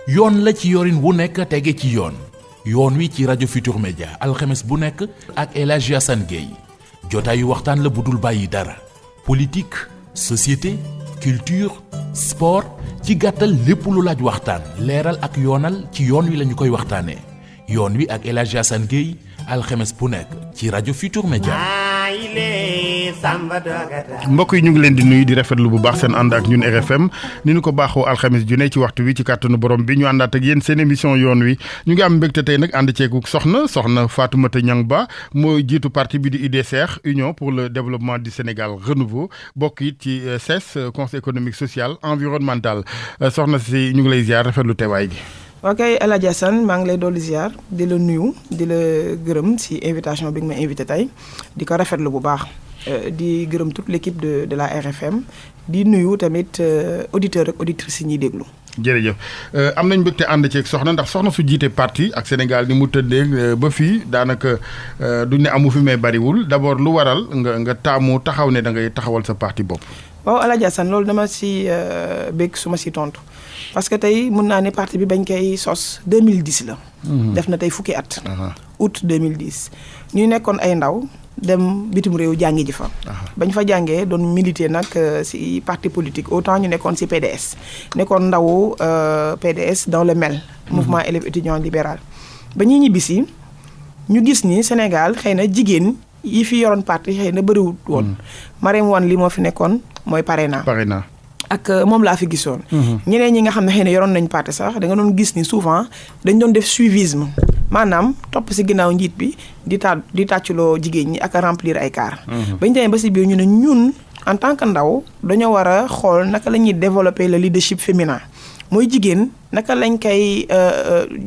yoon la ci yorin wu nekk tege ci yoon wi ci rajo Futur Média alxames bu nekk ak El Hadji Assane Gueye jotaayu waxtaan la bu dul bàyyi dara politique société culture sport ci gàttal lépp lu laaj waxtaan leeral ak yoonal ci yoon wi lañu koy waxtaanee yoon wi ak El Hadji Assane Gueye alxames bu nekk ci rajo Futur Média. mbokk yi ñu ngi leen di nuyu di rafetlu bu baax seen ànd ak ñun RFM ni ñu ko baaxoo alxames ju ne ci waxtu wi ci kàttanu borom bi ñu àndaat ak yéen seen émission yoon wi ñu ngi am mbégte tey nag ànd ceegu soxna Fatoumata Niang Ba mooy jiitu parti bi di UDSR Union pour le développement du Sénégal renouveau bokk it ci CES conseil économique social environnemental soxna si ñu ngi lay ziar rafetlu teewaay gi. ok El Hadji Assane maa ngi lay dolli ziar di la nuyu di la gërëm si invitation bi nga ma invité tey di ko rafetlu bu baax di gërëm toute l'équipe de la RFM di nuyu tamit auditeurs ak auditrices yi ñuy déglu. jërëjëf am nañ mbégte ànd ceeg soxna ndax soxna su jiite parti ak Sénégal ni mu tëddee ba fii daanaka duñ ne amu fi may bariwul d'abord lu waral nga taamu taxaw ne da ngay taxawal sa parti bopp. waaw El Hadji Assane loolu dama si bég su ma si tontu. parce que tey mun naa ne parti bi bañ koy sos 2010 la. def na tey fukki at. août 2010 ñu nekkoon ay ndaw dem bitim réew jàngi ji fa. bañ fa jàngee doon militer nag si parti politique autant ñu nekkoon si PDS nekkoon ndawu PDS dans le MEL. mouvement élèves étudiants libéral. ba ñuy ñibbisi ñu gis ni Sénégal xëy na jigéen yi fi yoroon parti xëy na bëriwut woon. Marème Wane li moo fi nekkoon mooy Parena. ak moom laa fi gisoon. ñeneen ñi nga xam ne xëy na yoroon nañ parti sax da nga doon gis ni souvent dañ doon def suivisme maanaam topp si ginnaaw njiit bi di tàcculoo jigéen ñi ak remplir ay car. bañ demee ba si biir ñu ne ñun en tant que ndaw dañoo war a xool naka la ñuy développer le leadership féminin mooy jigéen naka lañ koy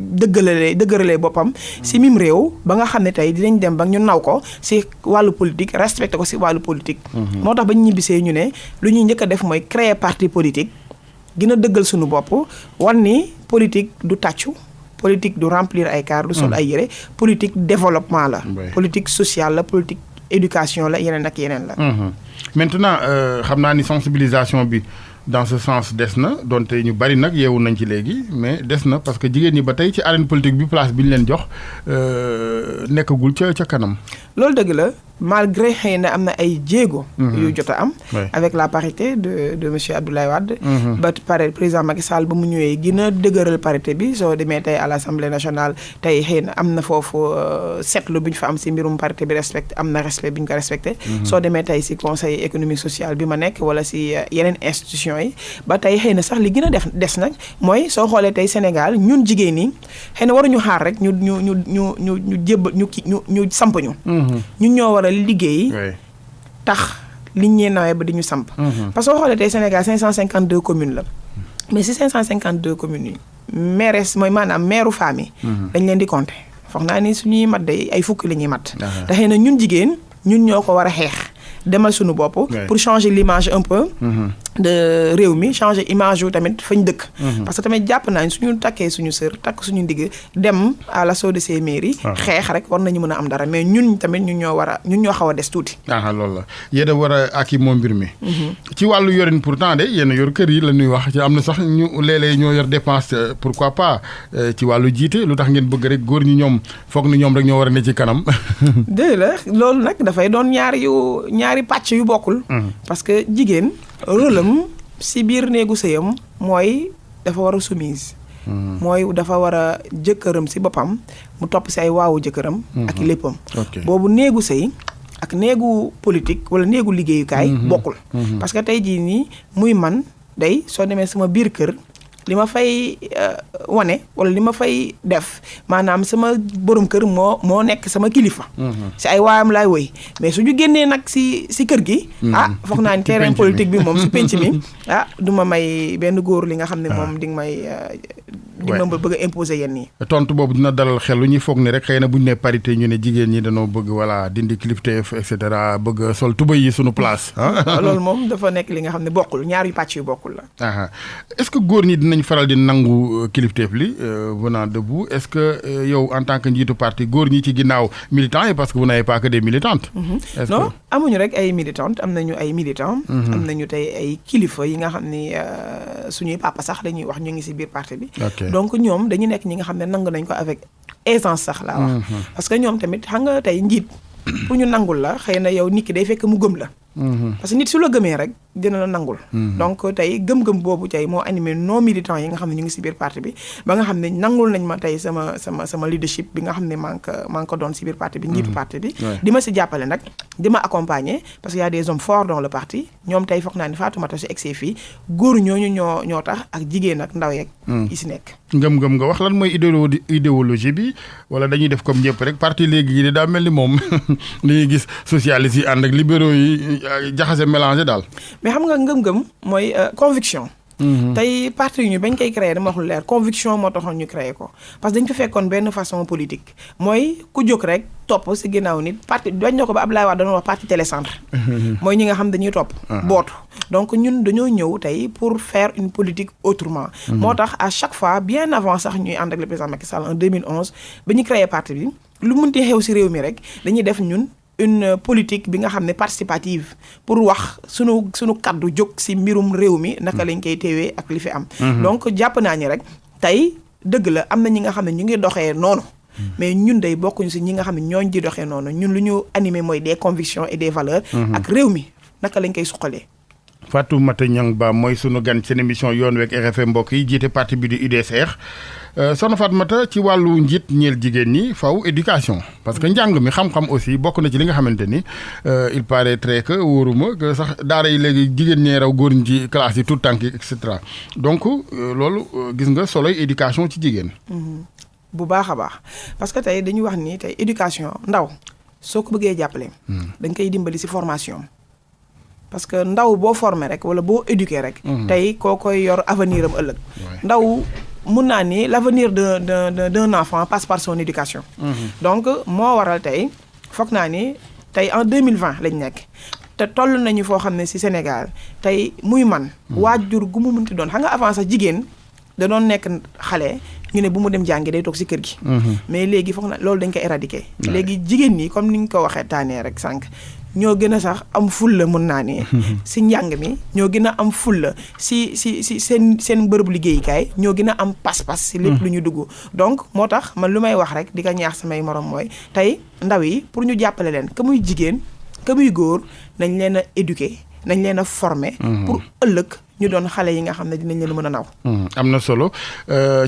dëggëralee boppam si mim réew ba nga xam ne tey dinañ dem ba ñu naw ko si wàllu politique respecté ko si wàllu politique. moo tax ba ñu ñibbisee ñu ne lu ñuy njëkk a def mooy créer parti politique gën a dëggal suñu bopp wan ni politique du tàccu politique du remplir ay car du sol ay yére politique développement la. politique sociale la politique éducation la yeneen ak yeneen la. maintenant xam naa ni sensibilisation bi. dans ce sens des na donte ñu bari nag yeewu nañ ci léegi mais des na parce que jigéen ñi ba tey ci arène politique bi place bi ñu leen jox nekkagul ca kanam. loolu dëgg la malgré xëy na am na ay jéego. yu jot a am. avec la parité de monsieur Abdoulaye Wade. ba pare président Macky Sall ba mu ñëwee gën a dëgëral parité bi soo demee tey à l'Assemblée nationale tey xëy na am na foofu seetlu bu ñu fa am si mbirum parité bi am na respect bi ñu ko respecté. soo demee tey si conseil économique social bi ma nekk wala si yeneen institution yi ba tey xëy na sax li gën a des nag mooy soo xoolee tey Sénégal ñun jigéen ñi xëy na waruñu xaar rek ñu samp ñu. ñun ñoo war a liggéey. tax liñ ñee nawee ba di ñu samp. parce que soo xoolee tey Sénégal 552 communes la mais si 552 communes yi maires mooy maanaam maire femme yi dañ leen di compter foog naa ni suñuy mat day ay fukki la ñuy mat. te xëy na ñun jigéen ñun ñoo ko war a xeex. demal suñu bopp pour changer l'image un peu de réew mi changer image yu tamit fañ dëkk parce que tamit jàpp naa suñu takkee suñu sër takk suñu ndigg dem à l'assaut de ces mairies xeex rek war nañu mën a am dara mais ñun tamit ñun ñoo xaw a des tuuti loolu la yéen a war a ak moom mbir mi ci wàllu yorin pourtant de yéen a yor kër yi la ñuy wax ci am na sax ñu léeg-léeg ñoo yor dépense pourquoi pas ci wàllu jiite lu tax ngeen bëgg rek góor ñi ñoom foog ni ñoom rek ñoo war a ne ci kanam dëgg la loolu nag dafay doon ñaari pàcc yu bokkul parce que jigéen rôle am si biir néegu sëyam mooy dafa war a soumise mooy dafa war a jëkkëram si boppam mu topp si ay waawu jëkkëram ak léppam boobu néegu sëy ak néegu politique wala néegu liggéeyukaay bokkul parce que tey jii nii muy man day soo demee sama biir kër li ma fay wane wala li ma fay def maanaam sama borom kër moo nekk sama kilifa. si ay waayam laay woy mais suñu génnee nag si kër gi. foog naa ni terrain politique bi moom si penc mi du ma may benn góor li nga xam ne moom di nga may. di ma bëgg a imposer yenn yi. tontu boobu dina dalal xel lu ñuy foog ni rek xëy na bu ñu nee parité ñu ne jigéen ñi dañoo bëgg voilà dindi kilifteef et cetera bëgg sol tuba yi suñu place. loolu moom dafa nekk li nga xam ne bokkul ñaar yu pàcc yu bokkul la. est-ce que góor ñi dinañ faral di nangu kilifteef li venant de vous est-ce que yow en tant que njiitu parti góor ñi ci ginnaaw militants yi parce que vous n'avez pas que des militantes. est-ce non amuñu rek ay militantes am nañu ay militants. am nañu tey ay kilifa yi nga xam ni suñuy papa sax dañuy wax ñu ngi ci biir parti bi. donc ñoom dañu nekk ñi nga xam ne nangu nañ ko avec aisance sax laa wax parce que ñoom tamit xam nga tey njiit pour ñu nangul la xëy na yow nit ki day fekk mu gëm la parce que nit su la gëmee rek dina la nangul donc tey gëm-gëm boobu tey moo animé non militants yi nga xam ne ñu ngi si biir parti bi ba nga xam ne nangul nañ ma tey sama leadership bi nga xam ne maa ngi ko doon si biir parti bi njiitu parti bi di ma si jàppale nag di ma accompagner parce que y a des hommes forts dans le parti ñoom tey foog naa ni Fatoumata su egsee fii góor ñooñu ñoo tax ak jigéen ak ndaw yeeg yi si nekk ngëm-ngëm nga wax lan mooy idéologie bi wala dañuy def comme ñëpp rek parti léegi yi daa mel ni moom li ñuy gis socialistes yi ànd ak libéraux yi jaxase mélangé daal mais xam nga ngëm-ngëm mooy conviction tey parti yu ñu bañ koy créer dama wax lu leer conviction moo taxoon ñu créer ko parce que dañ fa fekkoon benn façon politique mooy ku jóg rek topp si ginnaaw nit parti bañ na ko ba Abdoulaye Wade doon wax parti télécentre mooy ñi nga xam dañuy topp bootu donc ñun dañoo ñëw tey pour faire une politique autrement moo tax à chaque fois bien avant sax ñuy ànd ak le président Macky Sall en 2011 ba ñu créer parti bi lu munti xew si réew mi rek dañuy def ñun une politique bi nga xam ne participative pour wax sunu kaddu jóg si mbirum réew mi naka lañ koy teewee ak li fi am donc jàpp naa ni rek tey dëgg la am na ñi nga xam ne ñu ngi doxee noonu mais ñun day bokkuñu si ñi nga xam ne ñooñ di doxee noonu ñun lu ñu animé mooy des convictions et des valeurs ak réew mi naka lañ koy suqalee Fatoumata Niang Ba mooy sunu gan seen émission yoon week RFM mbokk yi jiite parti bi di UDSR soxna Fatoumata ci wàllu njiit ñeel jigéen ñi faw éducation parce que njàng mi xam-xam aussi bokk na ci li nga xamante ni il paraîtrait que wóoruma que sax daara yi léegi jigéen ñee raw góor ñi ci classe yi tout tànk yi et cetera donc loolu gis nga soloy éducation ci jigéen bu baax a baax parce que tey dañuy wax ni tey éducation ndaw soo ko bëggee jàppale dañ koy dimbali si formation parce que ndaw boo formé rek wala boo éduqué rek tey koo koy yor avenir am ëllëg ndaw mun naa ni l'avenir d'un enfant passe par son éducation donc moo waral tey foog naa ni tey en 2020 lañ nekk te toll nañu foo xam ne ci Sénégal tey muy man waajur gu mu munti doon xam nga avant sax jigéen da doon nekk xale ñu ne bu mu dem jàngi day toog ci kër gi mais léegi foog na loolu dañ ko éradiquer léegi jigéen ñi comme ni ñu ko waxee taanee rek sànq ñoo gën a sax am fulla mun naa ne si njàng mi ñoo gën a am fulla si seen bërëb liggéeyukaay ñoo gën a am pas-pas si lépp lu ñu dugg donc moo tax man lu may wax rek di ko ñaax samay morom mooy tey ndaw yi pour ñu jàppale leen que muy jigéen que muy góor nañ leen a éduquer nañ leen a former pour ëllëg ñu doon xale yi nga xam ne dinañ leen mën a naw am na solo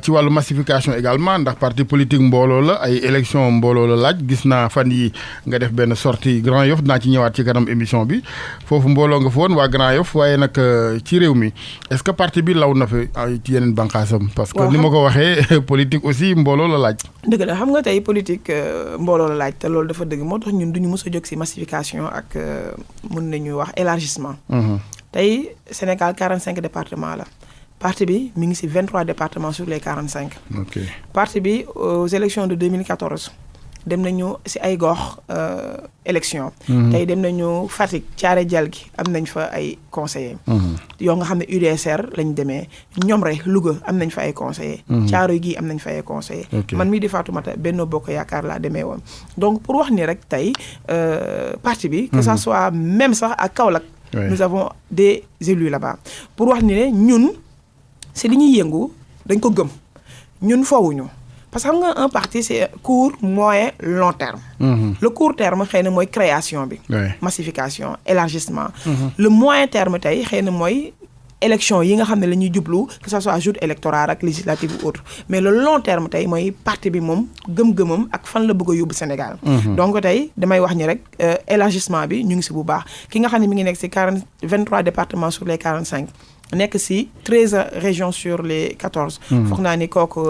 ci wàllu massification également ndax parti politique mbooloo la ay élection mbooloo la laaj gis naa fan yi nga def benn sortie Grand Yoff dinaa ci ñëwaat ci kanam émission bi foofu mbooloo nga fa woon waa Grand Yoff waaye nag ci réew mi est-ce que parti bi law na fi ci yeneen bànqaasam parce que ni ma ko waxee politique aussi mbooloo la laaj dëgg la xam nga tey politique mbooloo la laaj te loolu dafa dëgg moo tax ñun duñu mës a jóg si massification ak mën nañu wax élargissement tey Sénégal 45 départements la parti bi mi ngi ci 23 départements sur les 45. ok parti bi aux élections de 2014 dem nañu ci ay gox élection tey dem nañu Fatick Thiaré Dialgui am nañ fa ay conseillers. yoo nga xam ne UDSR lañ demee ñoom rek Louga am nañ fa ay conseillers. Thiaroye gi am nañ fa ay conseillers. man mii di Fatoumata Benno Bokk Yaakaar laa demee woon donc pour wax ni rek tey parti bi. que ça soit même sax ak Kaolack. nous avons des élus là-bas pour wax ni ne ñun si li ñuy yëngu dañ ko gëm ñun foowuñu parce que xam nga un parti c'est court moyen long terme le court terme xëy na mooy création bi massification élargissement le moyen terme tey xëy na mooy élection yi nga xam ne la ñuy jublu que ça soit joute électorale ak législative ou autre mais le long terme tey mooy parti bi moom gëm-gëmam ak fan la bëgg a yóbbu Sénégal donc tey damay wax ni rek élargissement bi ñu ngi si bu baax ki nga xam ne mi ngi nekk si 23 départements sur les 45 nekk si 13 régions sur les 14 foog naa ni kooku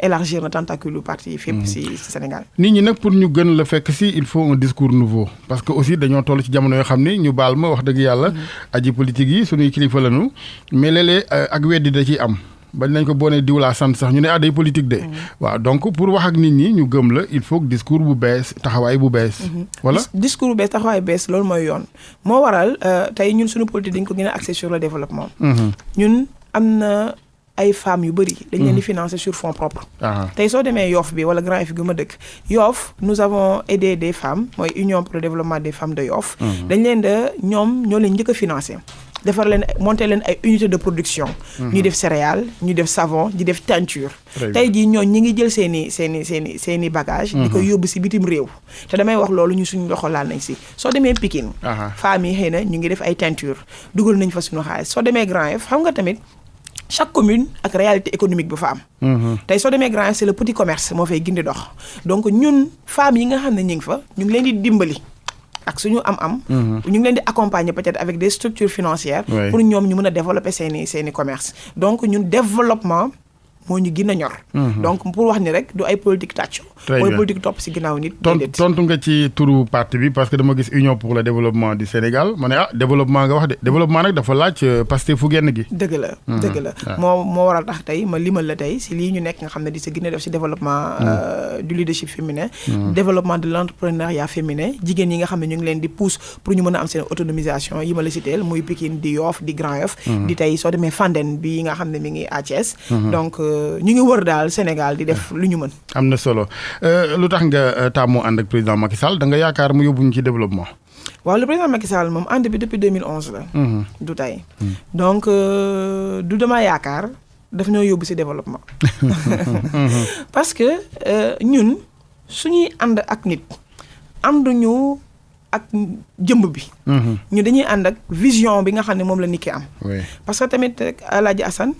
élargir na tentacule parti yi fépp si Sénégal nit ñi nag pour ñu gën la fekk si il faut un discours nouveau parce que aussi dañoo toll ci jamono yoo xam ni ñu baal ma wax dëgg yàlla aji politique yi suñuy kilifa lañu mais léeg-léeg ak weddi da ciy am bañ nañ ko boone diw laa sant sax ñu ne day politique de waaw donc pour wax ak nit ñi ñu gëm la il faut que discours bu bees taxawaay bu bees voilà discours bu bees taxawaay bu bees loolu mooy yoon moo waral tey ñun suñu politique dañ ko gën a axé sur le développement ñun am na ay femmes yu bëri dañ leen di financer sur fonds propres tey soo demee Yoff bi wala Grand Yoff gi ma dëkk Yoff nous avons aidé des femmes mooy Union pour le développement des femmes de Yoff dañ leen de ñoom ñoo leen njëkk a financer defar leen monter leen ay unités de production. ñu def céréales ñu def savon ñu def teinture. tey jii ñooñu ñi ngi jël seeni bagages. di ko yóbbu si bitim réew. te damay wax loolu ñu suñu loxo laal nañ si soo demee Pikine. femmes yi xëy na ñu ngi def ay teinture dugal nañ fa suñu xaalis soo demee Grand Yoff xam nga tamit. chaque commune ak réalité économique bu fa am. tey soo demee Grand Yoff c'est le petit commerce moo fay gindi dox donc ñun femmes yi nga xam ne ñu ngi fa ñu ngi leen di dimbali ak suñu am-am. ñu ngi leen di accompagner peut-être avec des structures financières. pour ñoom ñu mën a développer seeni commerce donc ñun développement moo ñu gën a ñor. donc pour wax ni rek du ay politique tàccu. mooy politique topp si ginnaaw nit. tontu nga ci turu parti bi parce que dama gis Union pour le développement du Sénégal ma ne développement nga wax de développement nag dafa laaj Pastef fu génn gi. dëgg la dëgg la moo waral tax tey ma limal la tey si lii ñu nekk nga xam ne di sa gën a def si développement du leadership féminin. développement de l'entrepreneuriat féminin jigéen yi nga xam ne ñu ngi leen di pousse pour ñu mën a am seen autonomisation yi ma la citeel muy Pikine di Yoff di Grand Yoff. di tey soo demee Fandène bi nga xam ne mi ngi à Thiès. donc ñu ngi wër daal Sénégal di def lu ñu mën. am na solo lu tax nga taamu ànd ak président Macky Sall da nga yaakaar mu yóbbuñu ci développement. waaw le président Macky Sall moom ànd bi depuis 2011 la. du tey donc du dama yaakaar daf ñoo yóbbu ci développement. parce que ñun suñuy ànd ak nit ànduñu ak jëmb bi. ñu dañuy ànd ak vision bi nga xam ne moom la nit ki am. parce que tamit Alaaji Assane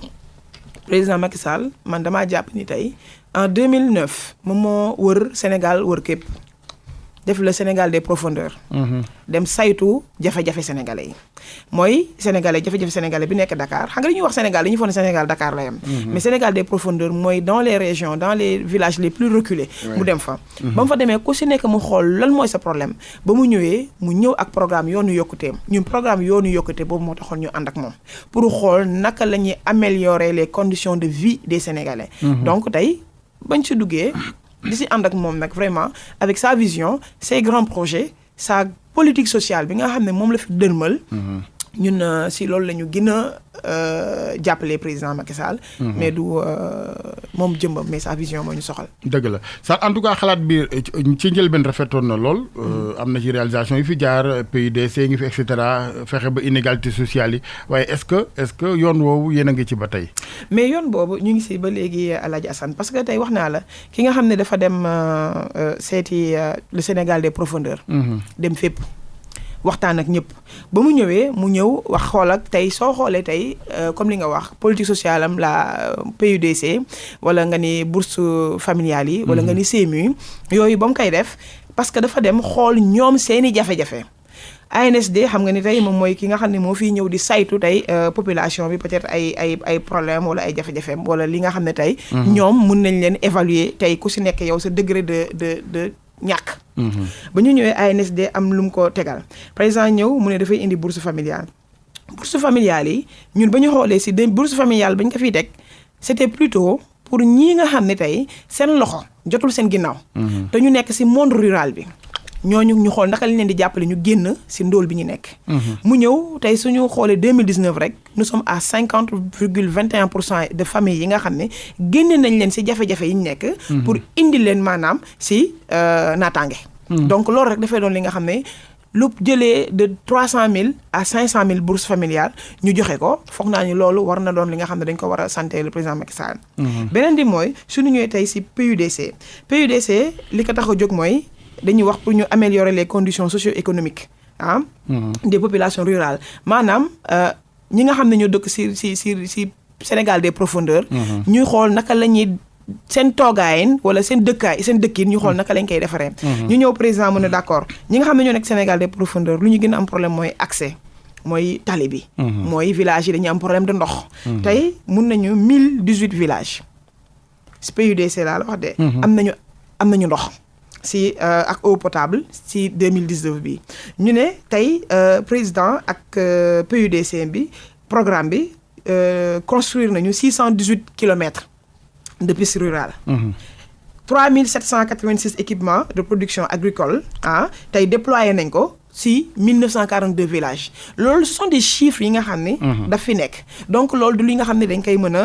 président Macky Sall man damaa jàpp ni tey en 2009 moom moo wër Sénégal wër képp def le Sénégal des profondeurs. dem saytu jafe-jafe sénégalais yi mooy sénégalais jafe-jafe sénégalais bi nekk Dakar xam nga li ñuy wax Sénégal dañuy foog ne Sénégal Dakar la yam mais Sénégal des profondeurs mooy dans les régions dans les villages les plus reculés. mu dem fa. ba mu fa demee ku si nekk mu xool lan mooy sa problème ba mu ñëwee mu ñëw ak programme yoonu yokkuteem ñun programme yoonu yokkute boobu moo taxoon ñu ànd ak moom pour xool naka la ñuy améliorer les conditions de vie des Sénégalais. donc tey bañ ci duggee. di si ànd ak moom nag vraiment avec sa vision ses grands projets sa politique sociale bi nga xam ne moom la fi dërmal. ñun si loolu la ñu gën a jàppale président Macky Sall. mais du moom jëmbam mais sa vision moo ñu soxal. dëgg la sax en tout cas xalaat bi ci njëlbeen rafetoon na lool. am na ci réalisation yi fi jaar PUDC ngi fi et cetera fexe ba inégalité sociale yi waaye est-ce que yoon woowu yéen a ngi ci ba tey. mais yoon boobu ñu ngi si ba léegi Alaaji Assane parce que tey wax naa la ki nga xam ne dafa dem seeti le Sénégal des profondeurs. dem fépp. waxtaan ak ñëpp ba mu ñëwee mu ñëw wax xool ak tey soo xoolee tey comme li nga wax politique sociale am la PUDC wala nga ni bourse familiale yi. wala nga ni CMU yooyu ba mu koy def parce que dafa dem xool ñoom seeni jafe-jafe. ANSD xam nga ni tey moom mooy ki nga xam ne moo fiy ñëw di saytu tey population bi peut-être ay problème wala ay jafe-jafeem wala li nga xam ne tey. ñoom mun nañ leen évaluer tey ku si nekk yow sa degré de ñàkk. ba ñu ñëwee ANSD am lu mu ko tegal président ñëw mu ne dafay indi bourse familiale. bourse familiale yi ñun ba ñu xoolee si bourse familiale ba ñu ko fiy teg c'était plutôt pour ñii nga xam ne tey seen loxo jotul seen ginnaaw. te ñu nekk si monde rural bi. ñooñu ñu xool naka lañ leen di jàppale ñu génn si ndóol bi ñu nekk. mu ñëw tey suñu xoolee 2019 rek nous sommes à 50,21% de familles yi nga xam ne génne nañ leen si jafe-jafe yi ñu nekk. pour indi leen maanaam si naataange. donc loolu rek dafay doon li nga xam ne lu jëlee de 300,000 à 500,000 bourses familiales ñu joxe ko foog naa ni loolu war na doon li nga xam ne dañ ko war a santé le président Macky Sall. beneen bi mooy suñu ñëwee tey si PUDC li ko tax a jóg mooy. dañuy wax pour ñu améliorer les conditions socio-économiques des populations rurales maanaam ñi nga xam ne ñoo dëkk si Sénégal des profondeurs. ñuy xool naka la ñuy seen toogaayin wala seen dëkkin ñu xool naka lañ koy defaree. ñu ñëw président mu ne d'accord ñi nga xam ne ñoo nekk Sénégal des profondeurs lu ñu gën a am problème mooy accès mooy tali bi. mooy villages yi dañuy am problème de ndox. tey mun nañu 1018 villages PUDC laa la wax de. am nañu ndox. si ak eau potable si 2019 bi ñu ne tey président ak PUDC bi programme bi construire nañu 618 kilomètres de pistes rurales. 3786 équipements de production agricole tey déployé nañ ko si 1942 villages loolu ce sont des chiffres yi nga xam ne. daf fi nekk donc loolu du li nga xam ne dañ koy mën a.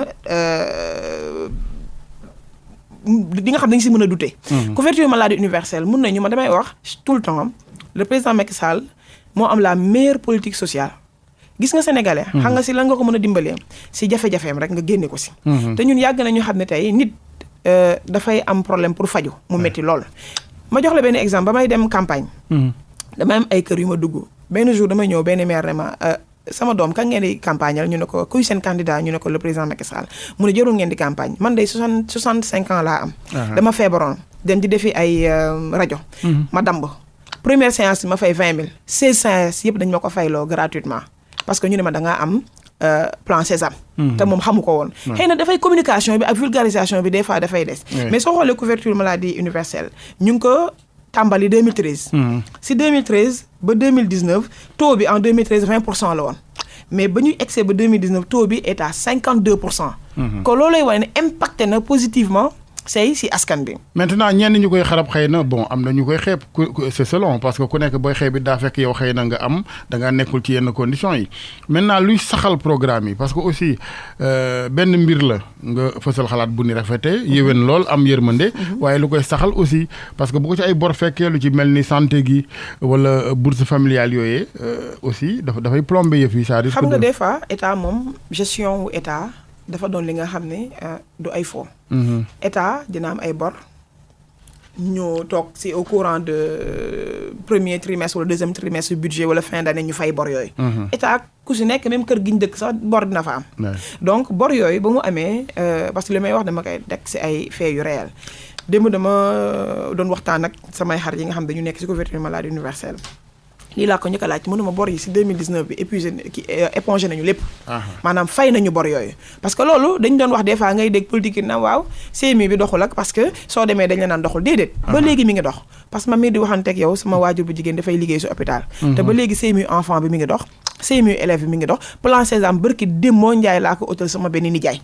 di nga xam dañ si mën a douter. couverture maladie universelle mun nañu ma damay wax tout le temps le président Macky Sall moo am la meilleure politique sociale gis nga sénégalais. xam nga si lan nga ko mën a dimbalee si jafe-jafeem rek nga génne ko si. te ñun yàgg nañu xam ne tey nit dafay am problème pour faju mu métti lool. ma jox la benn exemple ba may dem campagne. damay am ay kër yu ma dugg benn jour damay ñëw benn maire ne ma sama doom kan ngeen di campagne ñu ne ko kuy seen candidat ñu ne ko le président Macky Sall mu ne jarul ngeen di campagne man day 65 ans laa am. dama feebaroon dem di defi ay rajo. ma damb première séance ma fay 20 000 16 séances yëpp dañ ma ko fayloo gratuitement parce que ñu ne ma da ngaa am plan Sésame. te moom xamu ko woon. xëy na dafay communication bi ak vulgarisation bi des fois dafay des. mais soo xoolee couverture maladie universelle ñu ngi ko tàmbali 2013. si 2013 ba 2019 taux bi en 2013 20% la woon mais ba ñuy excès ba 2019 taux bi est à 52%. ko loolu lay wane ne impacté na positivement say si askan bi. maintenant ñenn ñu koy xarab xëy na bon am na ñu koy xeeb c'est selon parce que ku nekk booy xeeb it daa fekk yow xëy na nga am da ngaa nekkul ci yenn conditions yi maintenant luy saxal programme yi parce que aussi benn mbir la nga fësal xalaat bu ni rafetee yéwén lool am yërmande. waaye lu koy saxal aussi parce que bu ko ci ay bor fekkee lu ci mel ni santé gi wala bourse familiale yooyee aussi dafay plombé yëf yi ça risque. xam nga des fois état moom gestion wu état. dafa doon li nga xam ne du ay faux. état dina am ay bor ñu toog si au courant de premier trimestre wala deuxième trimestre budget wala fin d'année ñu fay bor yooyu. état ku si nekk même kër gi ñu dëkk sax bor dina fa am. donc bor yooyu ba mu amee parce que li may wax dama koy teg si ay faits yu réel démb dama doon waxtaan ak samay xarit yi nga xam dañu nekk si couverture maladie universelle. lii laa ko ñu ko laaj mënuma bor yi si 2019 bi épongé nañu lépp. maanaam fay nañu bor yooyu. parce que loolu dañu doon wax des fois ngay dégg politique yi na waaw CMU bi doxul ak parce que soo demee dañ la naan doxul déedéet. ba léegi mi ngi dox parce que man mii di waxanteeg yow sama waajur bu jigéen dafay liggéey si hôpital. te ba léegi CMU enfant bi mi ngi dox CMU élève bi mi ngi dox plan Sésame bërki démmoo Njaay laa ko utal sama benn nijaay.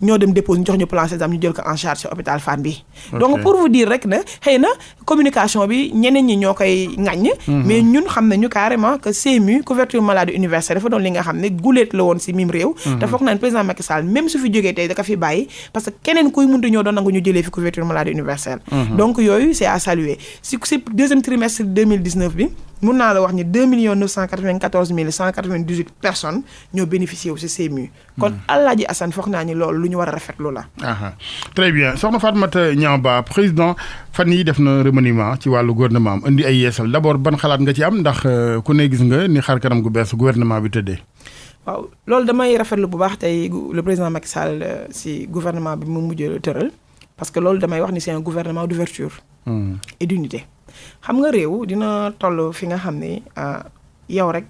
ñoo dem dépose ñu jox ñu plan Sésame ñu jël ko en charge ci hôpital Fann bi. donc pour vous dire rek ne xëy na communication bi ñeneen ñi ñoo koy ŋaññ. mais ñun xam nañu carrément que CMU couverture maladie universelle dafa doon li nga xam ne guléet la woon ci mim réew. te foog naa ne président Macky Sall même su fi jógee tey da ko fi bàyyi parce que keneen kuy mënti ñoo doon nangu ñu jëlee fi couverture maladie universelle. donc yooyu c'est à saluer ci deuxième trimestre 2019 bi. mun naa la wax ni 2 994 198 personnes ñoo bénéficié wu ci CMU. kon Alaaji Assane foog naa ni loolu lu ñu war a rafetlu la. très bien soxna Fatoumata Niang Ba président fan yi def na remaniement ci wàllu gouvernement am indi ay yeesal d'abord ban xalaat nga ci am ndax ku ne gis nga ni xar kanam gu bees gouvernement bi tëddee. waaw loolu damay rafetlu bu baax tey le président Macky Sall ci gouvernement bi mu mujj tëral parce que loolu damay wax ni c'est un gouvernement d'ouverture et d'unité. xam nga réew dina toll fi nga xam ne yow rek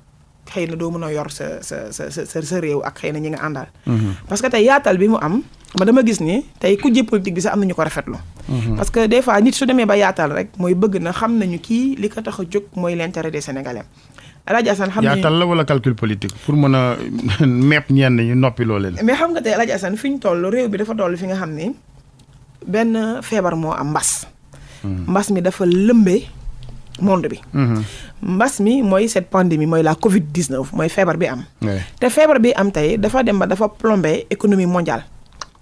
xëy na doo mën a yor sa réew ak xëy na ñi nga àndal. parce que tey yaatal bi mu am ma dama gis ni tey ku jë politique bi sax am nañu ko rafetlu. parce que des fois nit su demee ba yaatal rek mooy bëgg na xam nañu kii li ko tax a jóg mooy l'intérêt des Sénégalais. Alaaji Assane xam nañu yaatal la wala calcul politique pour mën a mepp ñenn ñu noppi loo leen. mais xam nga tey Alaaji Assane fi ñu toll réew bi dafa toll fi nga xam ni benn feebar moo am mbas. mbas mi dafa lëmbee monde bi. mbas mi mooy cette pandémie mooy la Covid-19 mooy feebar bi am. te feebar bi am tey dafa dem ba dafa plombé économie mondiale.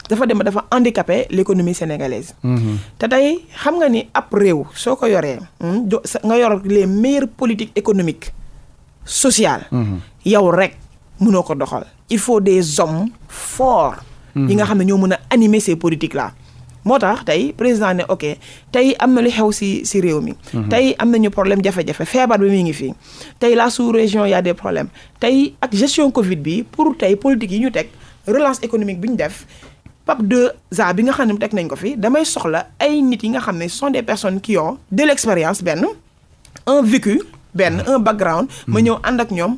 dafa dem ba dafa handicapé l'économie sénégalaise. te tey xam nga ni ab réew soo ko yoree nga yor les meilleures politiques économiques sociales. yow rek mënoo ko doxal. il faut des hommes forts. yi nga xam ne ñoo mën a animer ces politiques là. moo tax tey président ne ok tey am na lu xew ci réew mi. tey am nañu problème jafe-jafe feebar bi mi ngi fii tey la sous-région y a des problèmes tey ak gestion Covid bi pour tey politique yi ñu teg relance économique bi ñu def PAP 2A bi nga xam ne teg nañ ko fi damay soxla ay nit yi nga xam ne ce sont des personnes qui ont de l'expérience benn un vécu benn un background ma ñëw ànd ak ñoom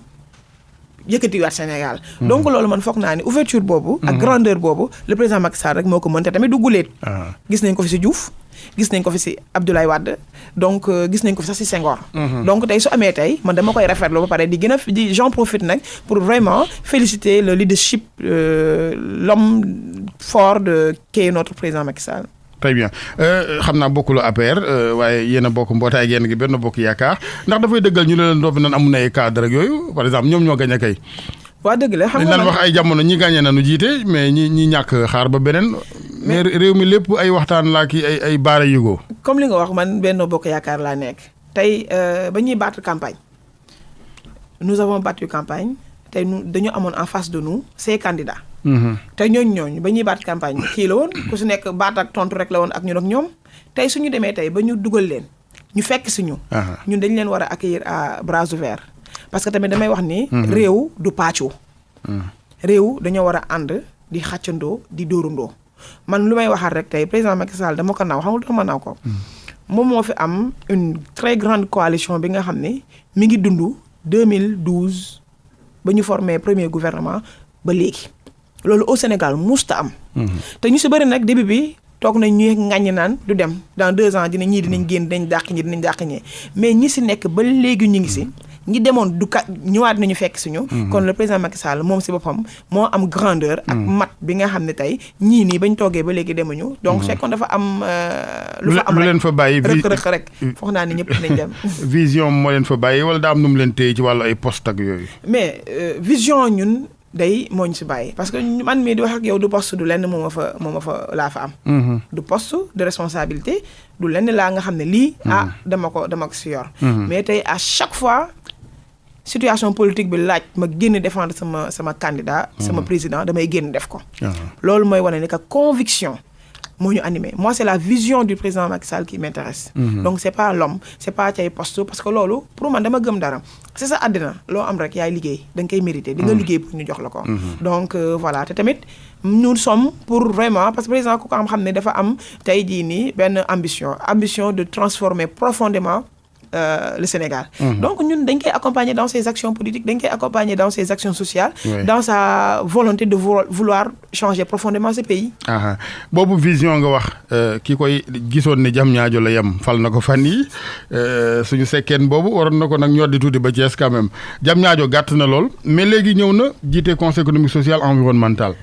yëkkatiwaat Sénégal. donc loolu man foog naa ni ouverture boobu. ak grandeur boobu le président Macky Sall rek moo ko mën te tamit du guléet. gis nañ ko fi ci Diouf gis nañ ko fi ci Abdoulaye Wade donc gis nañ ko fi sax ci Senghor. donc tey su amee tey man dama koy rafetlu ba pare j'en profite nag pour vraiment féliciter le leadership l'homme fort de qui est notre président Macky Sall. très bien xam naa bokkuloo APR waaye yéen a bokk mbootaay genn gi benn bokk yaakaar ndax dafay dëggal ñu ne leen doobi nan amu na ay cadre ak yooyu par exemple ñoom ñoo gañ a kay. waa dëgg la xam nga dañ wax ay jamono ñi gagné nañu jiite mais ñi ñàkk xaar ba beneen. mais réew mi lépp ay waxtaan laa ki ay baara yugoo. comme li nga wax man benn bokk yaakaar laa nekk tey ba ñuy battre campagne nous avons battu campagne tey dañu amoon en face de nous ces candidats. te ñooñu ba ñuy baat campagne bi kii la woon ku si nekk baat ak tontu rek la woon ak ñun ak ñoom tey suñu demee tey ba ñu dugal leen ñu fekk si ñu. ñun dañ leen war a accueillir à bras ouverts parce que tamit damay wax ni. réew du pàccoo. réew dañoo war a ànd di xàccandoo di dóorandoo man lu may waxaat rek tey président Macky Sall dama ko naaw xamul dama naaw ko. moom moo fi am une très grande coalition bi nga xam ne mi ngi dund 2012 ba ñu formé premier gouvernement ba léegi loolu au Sénégal musta am. te ñu si bëri nag début bi toog nañ ñuy ŋàññi naan du dem dans 2 ans dinañ génn dinañ dàq ñi dinañ dàq ñee mais ñi si nekk ba léegi ñu ngi si. ñi demoon du ñëwaat nañu fekk suñu. kon le président Macky Sall moom si boppam moo am grandeur. ak mat bi nga xam ne tey ñii nii bañ toogee ba léegi demuñu. donc fekkoon dafa am. lu fa am rek leen fa bàyyi. rek foog naa ne ñëpp dinañ dem. vision moo leen fa bàyyi wala daa am nu mu leen téye ci wàllu ay poste ak yooyu. mais vision ñun day moo ñu si bàyyi parce que man mii di wax ak yow du poste du lenn moo ma fa laa fa am. du poste de responsabilité du lenn laa nga xam ne lii. dama ko si yor. mais tey à chaque fois. situation politique bi laaj ma génn défendre sama candidat sama président damay génn def ko loolu mooy wane ne que conviction moo ñu animé moi c'est la vision du président Macky Sall qui m'intéresse donc c'est pas l'homme c'est pas cay poste parce que loolu pour man dama gëm dara c'est ça àddina loo am rek yaay liggéey da nga koy mérité di nga liggéey pour ñu jox la ko donc voilà te tamit nous sommes pour vraiment parce que président ku ko xam ne dafa am tey jii nii benn ambition de transformer profondément le Sénégal. Donc ñun dañ koy accompagner dans ses actions politiques dañ koy accompagner dans ses actions sociales. Dans sa volonté de vouloir changer profondément ce pays. boobu vision nga wax ki koy gisoon ne Diamniadio la yem fal na ko fan yi suñu sekkeen boobu waroon na ko nag ñor di tuuti ba Thiès quand même Diamniadio gàtt na lool mais léegi ñëw na jiite conseil économique social environnemental.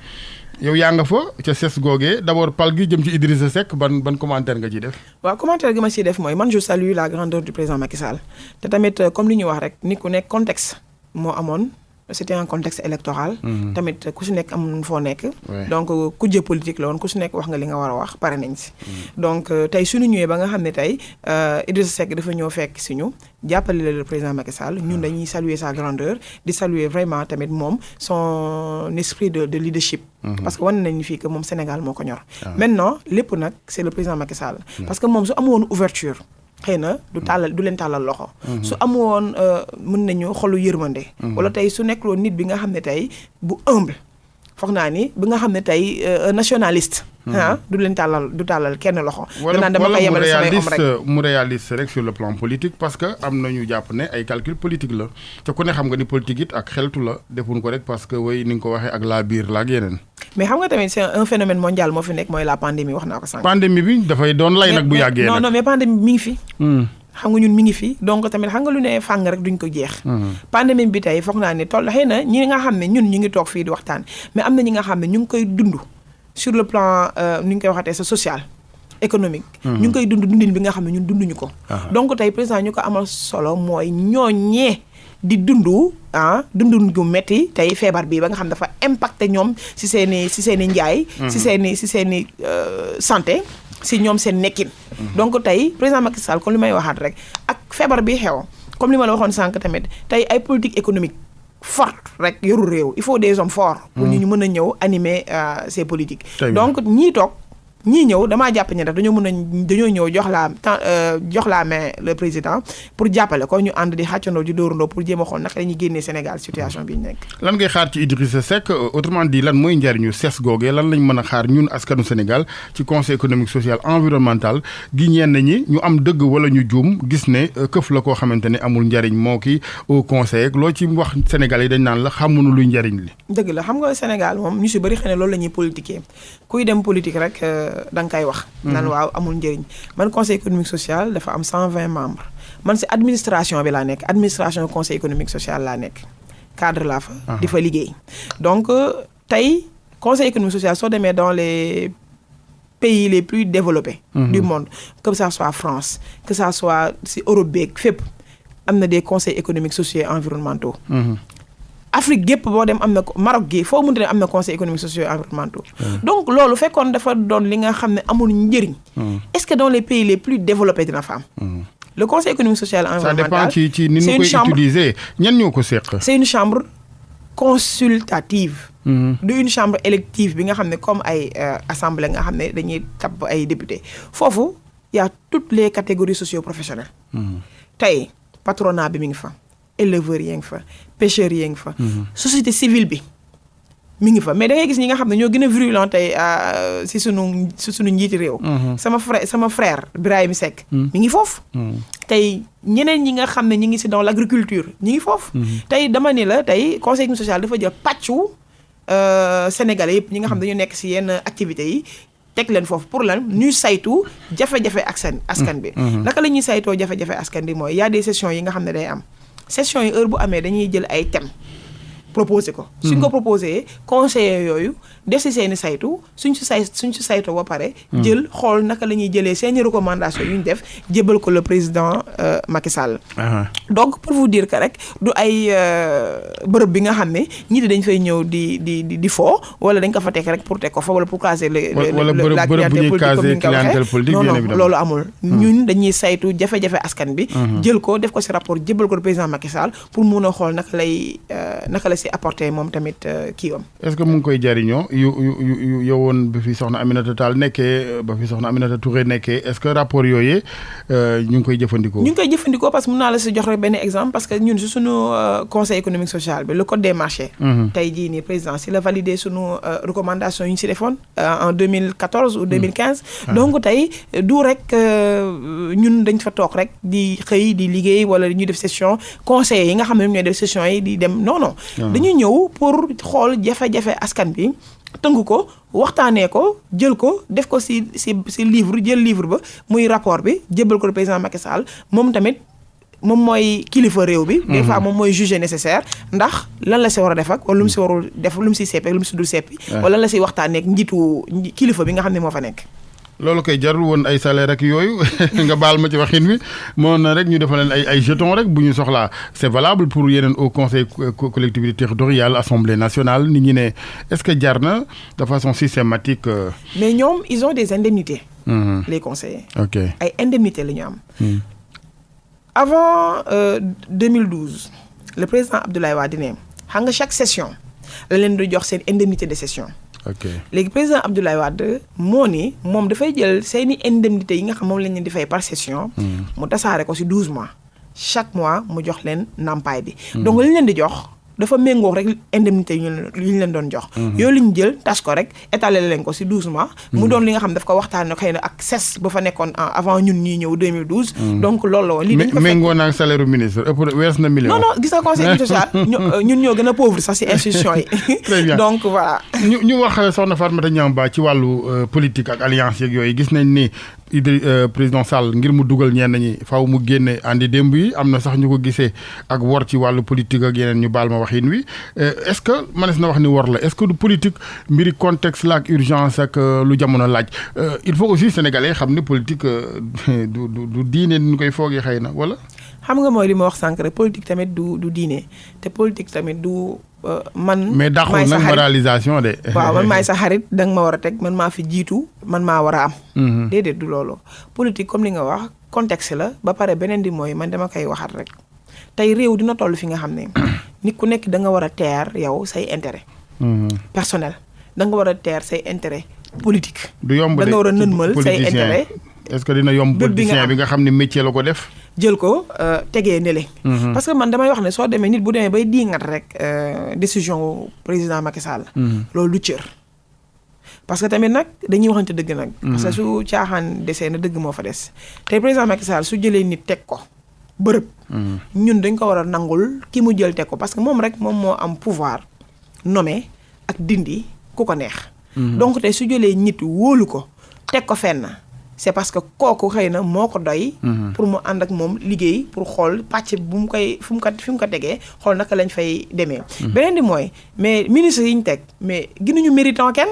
yow yaa nga fa ca ses googee d'abord pal gi jëm ci Idrissa Seck ban commentaire nga ciy def. waaw commentaire gi ma ciy def mooy man je salue la grandeur du président Macky Sall te tamit comme li ñu wax rek ni ku nekk contexte moo amoon c'était un contexte électoral. tamit ku si nekk am foo nekk. donc kujje politique la woon ku si nekk wax nga li nga war a wax pare nañ si. donc tey suñu ñëwee ba nga xam ne tey Idrissa Seck dafa ñëw fekk si ñu jàppale le président Macky Sall ñun dañuy saluer sa grandeur di saluer vraiment tamit moom son esprit de leadership. parce que wane nañu fii que moom Sénégal moo ko ñor. maintenant lépp nag c'est le président Macky Sall. parce que moom su amoon ouverture xëy na du leen tàllal loxo. su amoon mën nañu xolu yërmande. wala tey su nekkoon nit bi nga xam ne tey bu humble foog naa ni bi nga xam ne tey nationaliste. du leen tàllal kenn loxo. danaa dama koy yemale samay om rek mu réaliste rek sur le plan politique parce que am nañu jàpp ne ay calcul politique la te ku ne xam nga ni politique it ak xeltu la defuñ ko rek parce que way ni nga ko waxee ak la biir la ak yeneen. mais xam nga tamit c'est un phénomène mondial moo fi nekk mooy la pandémie wax naa ko sànq. pandémie bi dafay doon lay nag bu yàggee nag. non mais pandémie bi mi ngi fi. xam nga ñun mi ngi fi donc tamit xam nga lu ne fàng rek duñ ko jeex. pandémie bi tey foog naa ne xëy na ñi nga xam ne ñun ñu ngi toog fii di waxtaan mais am na ñi nga xam ne ñu ngi koy dund sur le plan ni ñu koy waxatee sa social économique. ñu ngi koy dundin bi nga xam ne ñun dunduñu ko. donc tey président ñu ko amal solo mooy ñooñee di dundun gu metti tey feebar bi ba nga xam dafa impacté ñoom si seen i njaay. si seen i santé. si ñoom seen nekkin. donc tey président Macky Sall comme li may waxaat rek ak feebar bi xew comme li ma la waxoon sànq tamit tey ay politique économique forte rek yoru réew il faut des hommes forts. pour ñu mën a ñëw animer ces politiques. donc ñii toog ñii ñëw damaa jàpp ne rek dañoo ñëw jox la main le président pour jàppale ko ñu ànd di xàccandoo di dóorandoo pour jéem a xool naka la ñuy génnee Sénégal situation bi ñu nekk. lan ngay xaar ci Idrissa Seck autrement dit lan mooy njariñu ses googee lan lañ mën a xaar ñun askanu Sénégal ci conseil économique social environnemental gi ñenn ñi ñu am dëgg wala ñu juum gis ne këf la koo xamante ne amul njariñ moo ki au conseil ak loo ci wax Sénégal yi dañ naan la xamuñu luy njariñ li. dëgg la xam nga Sénégal moom ñu si bëri xëy na loolu la ñuy politiquer kuy dem politique rek da nga koy wax. naan waaw amul njëriñ man conseil économique social dafa am 120 membres man si administration bi laa nekk administration conseil économique social laa nekk cadre laa fa. di fa liggéey donc tey conseil économique social soo demee dans les pays les plus développés. du monde que ça soit France que ça soit si Europe beeg fépp am na des conseils économiques sociaux et environnementaux. Afrique gépp boo dem am na Maroc gi foo mënti ne am na conseil économique social et environnementaux. donc loolu fekkoon dafa doon li nga xam ne amul njëriñ. est-ce que dans les pays les plus développés dina fa am. le conseil économique social et environnemental. ça dépend ci ni ñu koy utiliser ñan ñoo ko seq. c'est une chambre consultative. du une chambre élective bi nga xam ne comme ay assemblée nga xam ne dañuy tabb ay député foofu y a toutes les catégories socio-professionnelles. tey patronat bi mi ngi fa éleveurs yi ngi fa pêcheurs yi ngi fa. société civile bi mi ngi fa mais da ngay gis ñi nga xam ne ñoo gën a virulent tey si sunu njiiti réew. sama frère Birahim Seck. mi ngi foofu. tey ñeneen ñi nga xam ne ñi ngi si dans l'agriculture ñi ngi foofu. tey dama ni la tey conseil économique social dafa jël pàccu sénégalais yëpp ñi nga xam ne dañu nekk si yenn activités yi. teg leen foofu pour lan ñuy saytu jafe-jafe askan bi. naka la ñuy saytoo jafe-jafe askan bi mooy y a des sessions yi nga xam ne day am sessions yi heure bu amee dañuy jël ay thèmes proposé ko. suñ ko proposé conseillers yooyu def si seeni saytu suñ si saytoo ba pare. jël xool naka la ñuy jëlee seeni recommandations yu ñu def jébal ko le président Macky Sall. donc pour vous dire que rek du ay bërëb bi nga xam ne ñii dañ fay ñëw di foo wala dañ ko fa teg rek pour teg ko fa wala pour caser la clientèle politique comme ni nga ko waxee non loolu amul. ñun dañuy saytu jafe-jafe askan bi. jël ko def ko si rapport jébal ko le président Macky Sall pour mun a xool naka la si apporter moom tamit kii am. est-ce que mu ngi koy jariñoo yu yowoon ba fi soxna Aminata Tall nekkee ba fi soxna Aminata Touré nekkee est-ce que rapport yooyu ñu ngi koy jëfandikoo. ñu ngi koy jëfandikoo parce que mun naa la si jox rek benn exemple parce que ñun si sunu conseil économique social bi le code des marchés. tey jii nii président si la validé sunu recommandation yu ñu si defoon en 2014 ou 2015. donc tey du rek ñun dañ fa toog rek di xëy di liggéey wala ñuy def session conseillers yi nga xam ne ñooy def session yi di dem non. dañuy ñëw pour xool jafe-jafe askan bi tënk ko waxtaanee ko jël ko def ko si livre jël livre ba muy rapport bi jébbal ko le président Macky Sall moom tamit moom mooy kilifa réew bi. des fois moom mooy juger nécessaire ndax lan la si war a def ak wala lu mu si warul def lu mu si seppi lu mu si dul seppi. wala lan la si waxtaanee ak njiitu kilifa bi nga xam ne moo fa nekk. loolu koy jarul woon ay salaire rek yooyu nga baal ma ci waxin wi moo na rek ñu defal leen ay jetons rek bu ñu soxlaa c'est valable pour yeneen au conseil collectivité territoriale assemblée nationale nit ñi ne est-ce que jar na de façon systématique. mais ñoom ils ont des indemnités. les conseillers. ok ay indemnités la ñu am. avant 2012 le président Abdoulaye Wade ne xam nga chaque session la leen di jox seen indemnité de session. ok léegi président Abdoulaye Wade moo ni moom dafay jël seeni indemnités yi nga xam moom lañ leen di fay par session. mu tasaare ko ci 12 mois chaque mois mu jox leen ndàmpaay bi. donc li leen di jox dafa méngóog rek indemnité yu ñu leen doon jox. yooyu li ñu jël tas ko rek étaler leen ko ci 12 mois. mu doon li nga xam daf ko waxtaanee xëy na ak CES ba fa nekkoon avant ñun ñuy ñëw 2012. donc loolu la woon lii dañ ko fekk méngóo naa ak salaire ministre ëpp wees na million. non gis nga conseil social ñun ñoo gën a pauvre sax ci institution yi. très bien donc voilà. ñu wax soxna Fatoumata Niang Ba ci wàllu politique ak alliance yeeg yooyu gis nañ ni président Sall ngir mu dugal ñenn ñi faaw mu génne andi démb yi am na sax ñu ko gisee ak wor ci wàllu politique ak yeneen ñu baal ma waxin wi est-ce que mënees na wax ni wor la est-ce que du politique mbiri contexte la ak urgence ak lu jamono laaj il faut aussi sénégalais xam ni politique du diine ni ñu koy foogee xëy na wala. xam nga mooy li ma wax sànq rek politique tamit du diine te politique tamit du. man mais daxul nag moralisation de. waaw man maay sa xarit da nga ma war a teg man maa fi jiitu man maa war a am. déedéet du loolu politique comme li nga wax contexte la ba pare beneen di mooy man dama koy waxat rek tey réew dina toll fi nga xam ne nit ku nekk da nga war a teer yow say intérêt personnel da nga war a teer say intérêt politique. du yomb de da nga war a nënmal say intérêt. est-ce que dina yomb politicien bi nga xam ne métier la ko def. jël ko tegee nele parce que man damay wax ne soo demee nit bu demee bay diingat rek décision président Macky Sall. loolu du cër. parce que tamit nag dañuy waxante dëgg nag. parce que su caaxaan desee na dëgg moo fa des. te président Macky Sall su jëlee nit teg ko bërëb. ñun dañ ko war a nangul ki mu jël teg ko parce que moom rek moom moo am pouvoir nommer ak dindi ku ko neex. donc tey su jëlee nit wóolu ko teg ko fenn. c'est parce que kooku xëy na moo ko doy. pour mu ànd ak moom liggéey pour xool pàcc bu mu koy fi mu ko tegee xool naka lañ fay demee. beneen di mooy mais ministres yi ñu teg mais gënuñu méritant kenn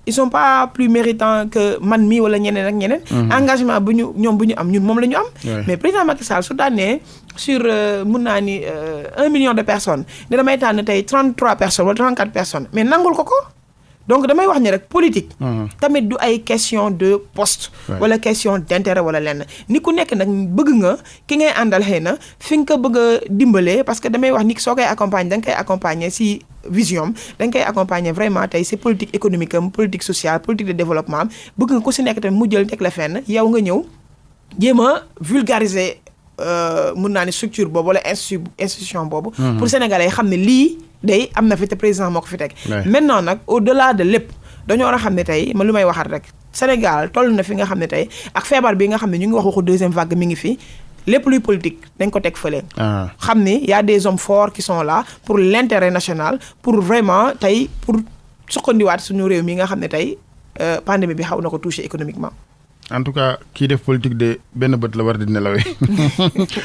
ils sont pas plus méritants que man mii wala ñeneen ak ñeneen. engagement bu ñu am ñun moom la ñu am. mais président Macky Sall su daanee sur mun naa ni 1 million de personnes ne damay tànn tey 33 personnes wala 34 personnes mais nangul ko. donc damay wax ni rek politique. tamit du ay question de poste. wala question d'intérêt wala lenn ni ku nekk nag bëgg nga ki ngay àndal xëy na fi nga ko bëgg a dimbalee parce que damay wax ni soo koy accompagner da nga koy accompagner si vision da nga koy accompagner vraiment tey si politique économique am politique sociale politique de développement am bëgg nga ku si nekk tamit mu jël teg la fenn yow nga ñëw jéem a vulgariser mun naa ne structure boobu wala institution boobu. pour sénégalais yi xam ne lii day am na fi te président moo ko fi teg. maintenant nag au delà de lépp dañoo war a xam ne tey man lu may waxat rek Sénégal toll na fi nga xam ne tey ak feebar bi nga xam ne ñu ngi wax waxu deuxième vague mi ngi fi lépp luy politique dañ ko teg fële. xam ni y a des hommes forts qui sont là pour l'intérêt national pour vraiment tey pour suqandiwaat suñu réew mi nga xam ne tey pandémie bi xaw na ko toucher économiquement. en tout cas kii def politique de benn bët la war di nelawee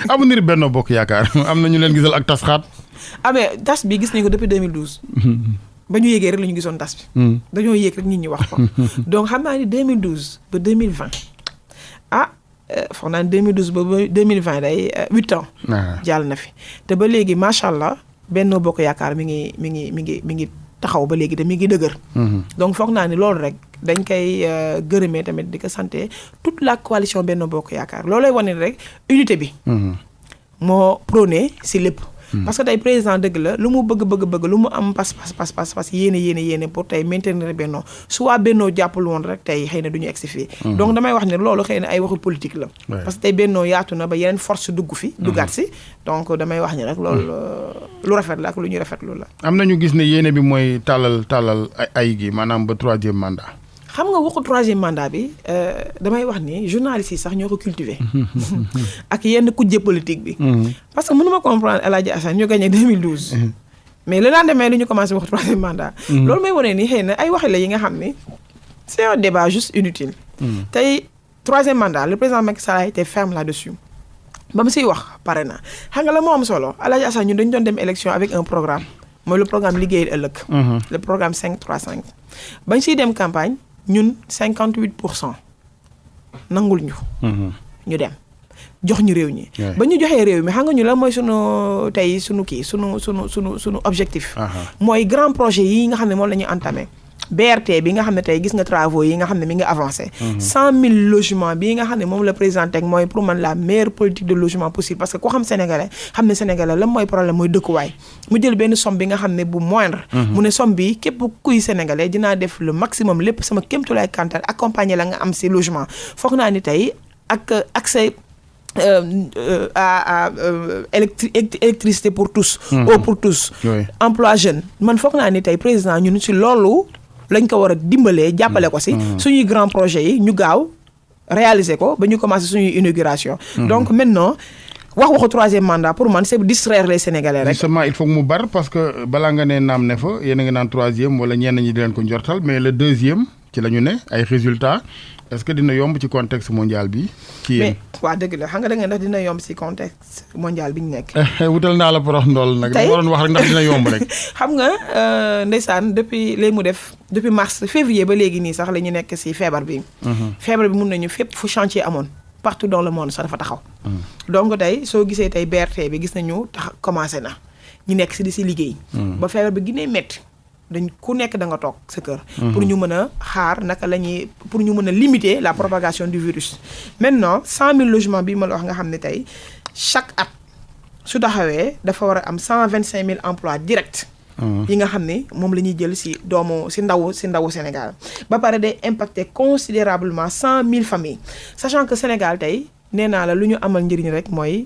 avenir Benno Bokk Yaakaar am na ñu leen gisal ak tas xaat. mais tas bi gis nañ ko depuis 2012. ba ñu yéegee rek la ñu gisoon tas bi. dañoo yéeg rek nit ñi wax ko. donc xam naa ni 2012 ba 2020 foog naa ni 2012 ba 2020 day 8 ans. jàll na fi te ba léegi macha allah Benno Bokk Yaakaar mi ngi taxaw ba léegi te mi ngi dëgër. donc foog naa ni loolu rek dañ koy gërëmee tamit di ko santé toute la coalition Benno Bokk Yaakaar loolay wane rek unité bi. moo prôné si lépp. parce que tey président dëgg la lu mu bëgg lu mu am pas yéene pour tey maintenir Benno su waa Benno jàppul woon rek tey xëy na du ñu egsi fii. donc damay wax ne loolu xëy na ay waxu politique la. parce que tey Benno yaatu na ba yeneen force dugg fi. duggaat si donc damay wax ni rek loolu lu rafet la ak lu ñu rafetlu la. am na ñu gis ne yéene bi mooy tàllal ay gi maanaam ba 3e mandat. xam nga waxu 3e mandat bi damay wax ni journalistes yi sax ñoo ko cultivé. ak yenn kujje politique bi. parce que mënuma comprendre El Hadji Assane ñu gagné 2012. mais le lendemain li ñu commencé wax 3e mandat. loolu may wane ni xëy na ay waxi la yi nga xam ni c'est un débat juste inutile. tey 3e mandat le président Macky Sall a été ferme là-dessus. ba mu siy wax pare na xam nga la moo am solo El Hadji Assane ñun dañu doon dem élection avec un programme mooy le programme liggéeyal ëllëg. le programme 5-3-5 bañ siy dem campagne. ñun 58% nangul ñu. ñu dem jox ñu réew ñi. ba ñu joxee réew mi xam nga ñu la mooy sunu tey sunu objectif. mooy grand projet yi nga xam ne moom la ñu entamé. BRT bi nga xam ne tey gis nga travaux yi nga xam ne mi ngi avancé. 100 000 logements bii nga xam ne moom la président teg mooy pour man la meilleure politique de logement possible parce que ko xam sénégalais xam ne sénégalais la mooy problème mooy dëkkuwaay mu jël benn somme bi nga xam ne bu moindre. mu ne somme bi képp kuy sénégalais dinaa def le maximum lépp sama kéemtulaay kantan accompagner la nga am si logement foog naa ni tey ak accès à électricité pour tous. eau pour tous. emploi jeune man foog naa ni tey président ñun si loolu. lañ ko war a dimbalee jàppale ko si suñuy grand projet yi ñu gaaw réaliser ko ba ñu commencer suñuy inauguration donc maintenant waxu 3e mandat pour man c'est distraire les Sénégalais rek. justement il faut que mu bar parce que balaa nga ne naam ne fa yéen a nga naan 3e wala ñenn ñi di leen ko njortal mais le 2e ci la ñu ne ay résultats est-ce que dina yomb ci contexte mondial bi. ci yéen mais waa dëgg la xam nga da nga ndax dina yomb ci contexte mondial bi ñu nekk. wutal naa la porox ndool nag. tey dama waroon wax rek ndax dina yomb rek. xam nga ndeysaan depuis léegi mu def depuis février ba léegi nii sax la ñu nekk ci feebar bi. feebar bi mun nañu fépp fu chantier amoon partout dans le monde sax dafa taxaw. donc tey soo gisee tey BRT bi gis nañu commencé na ñu nekk ci di ci liggéey. ba feebar bi ginee métti. dañ ku nekk da nga toog sa kër. pour ñu mën a xaar naka la ñuy pour ñu mën a limiter la propagation du virus. maintenant 100 000 logements bii ma la wax nga xam ne tey chaque at su taxawee dafa war a am 125 000 emplois directs. yi nga xam ne moom la ñuy jël ci ndawu Sénégal. ba pare day impacter considérablement 100 000 familles sachant que Sénégal tey nee naa la lu ñu amal njëriñ rek mooy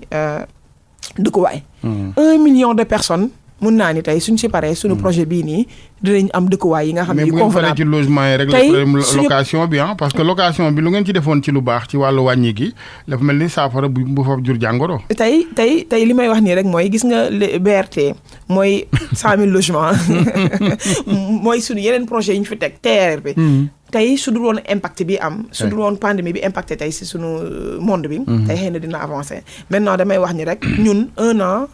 dëkkuwaay. 1 million de personnes. mun naa ni tey suñ si paree suñu projet bii nii dinañ am dëkkuwaay yi nga xam ne yu convenable ci logement yi rek location bi parce que location bi lu ngeen ci defoon ci lu baax ci wàllu wàññi gi dafa mel ni saafara bu fa jur jàngoro. tey li may wax nii rek mooy gis nga BRT mooy 100 000 logements mooy suñu yeneen projet yi ñu fi teg TER bi. tey su dul woon impact bi am. su dul woon pandémie bi impacté tey si suñu monde bi. tey xëy na dina avancer maintenant damay wax ni rek ñun 1 an.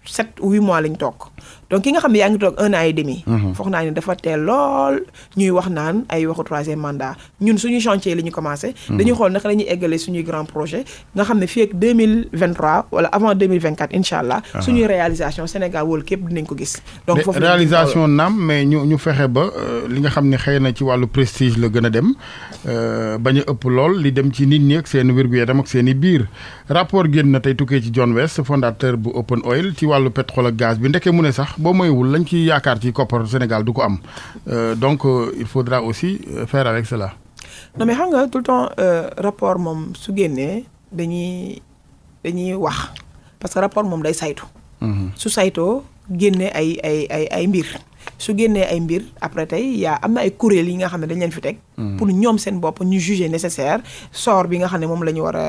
7 ou 8 mois lañ toog donc ki nga xam ne yaa ngi toog 1 an et demi. foog naa ni dafa teel lool ñuy wax naan ay waxu 3e mandat ñun suñu chantier li ñu commencé. dañuy xool naka la ñuy eggalee suñuy grand projet nga xam ne fii ak 2023 wala avant 2024 incha allah. suñuy réalisation Sénégal wala képp dinañ ko gis. donc foofu réalisation naam mais ñu fexe ba li nga xam ne xëy na ci wàllu prestige la gën a dem bañ a ëpp lool li dem ci nit ñi ak seen wér-gu-yaram ak seen i biir rapport génn na tey tukkee ci John West fondateur bu Open Oil ci wàllu pétrole ak gaz bi ndeke mu ne sax boo moywul lañ ci yaakaar ci koppar Sénégal du ko am donc il faudra aussi faire avec cela. non mais xam nga tout le temps rapport moom su génnee dañuy wax parce que rapport moom day saytu. su saytoo génne ay mbir su génnee ay mbir après tey am na ay kuréel yi nga xam ne dañ leen fi teg. pour ñoom seen bopp ñu juger nécessaire sort bi nga xam ne moom la ñu war a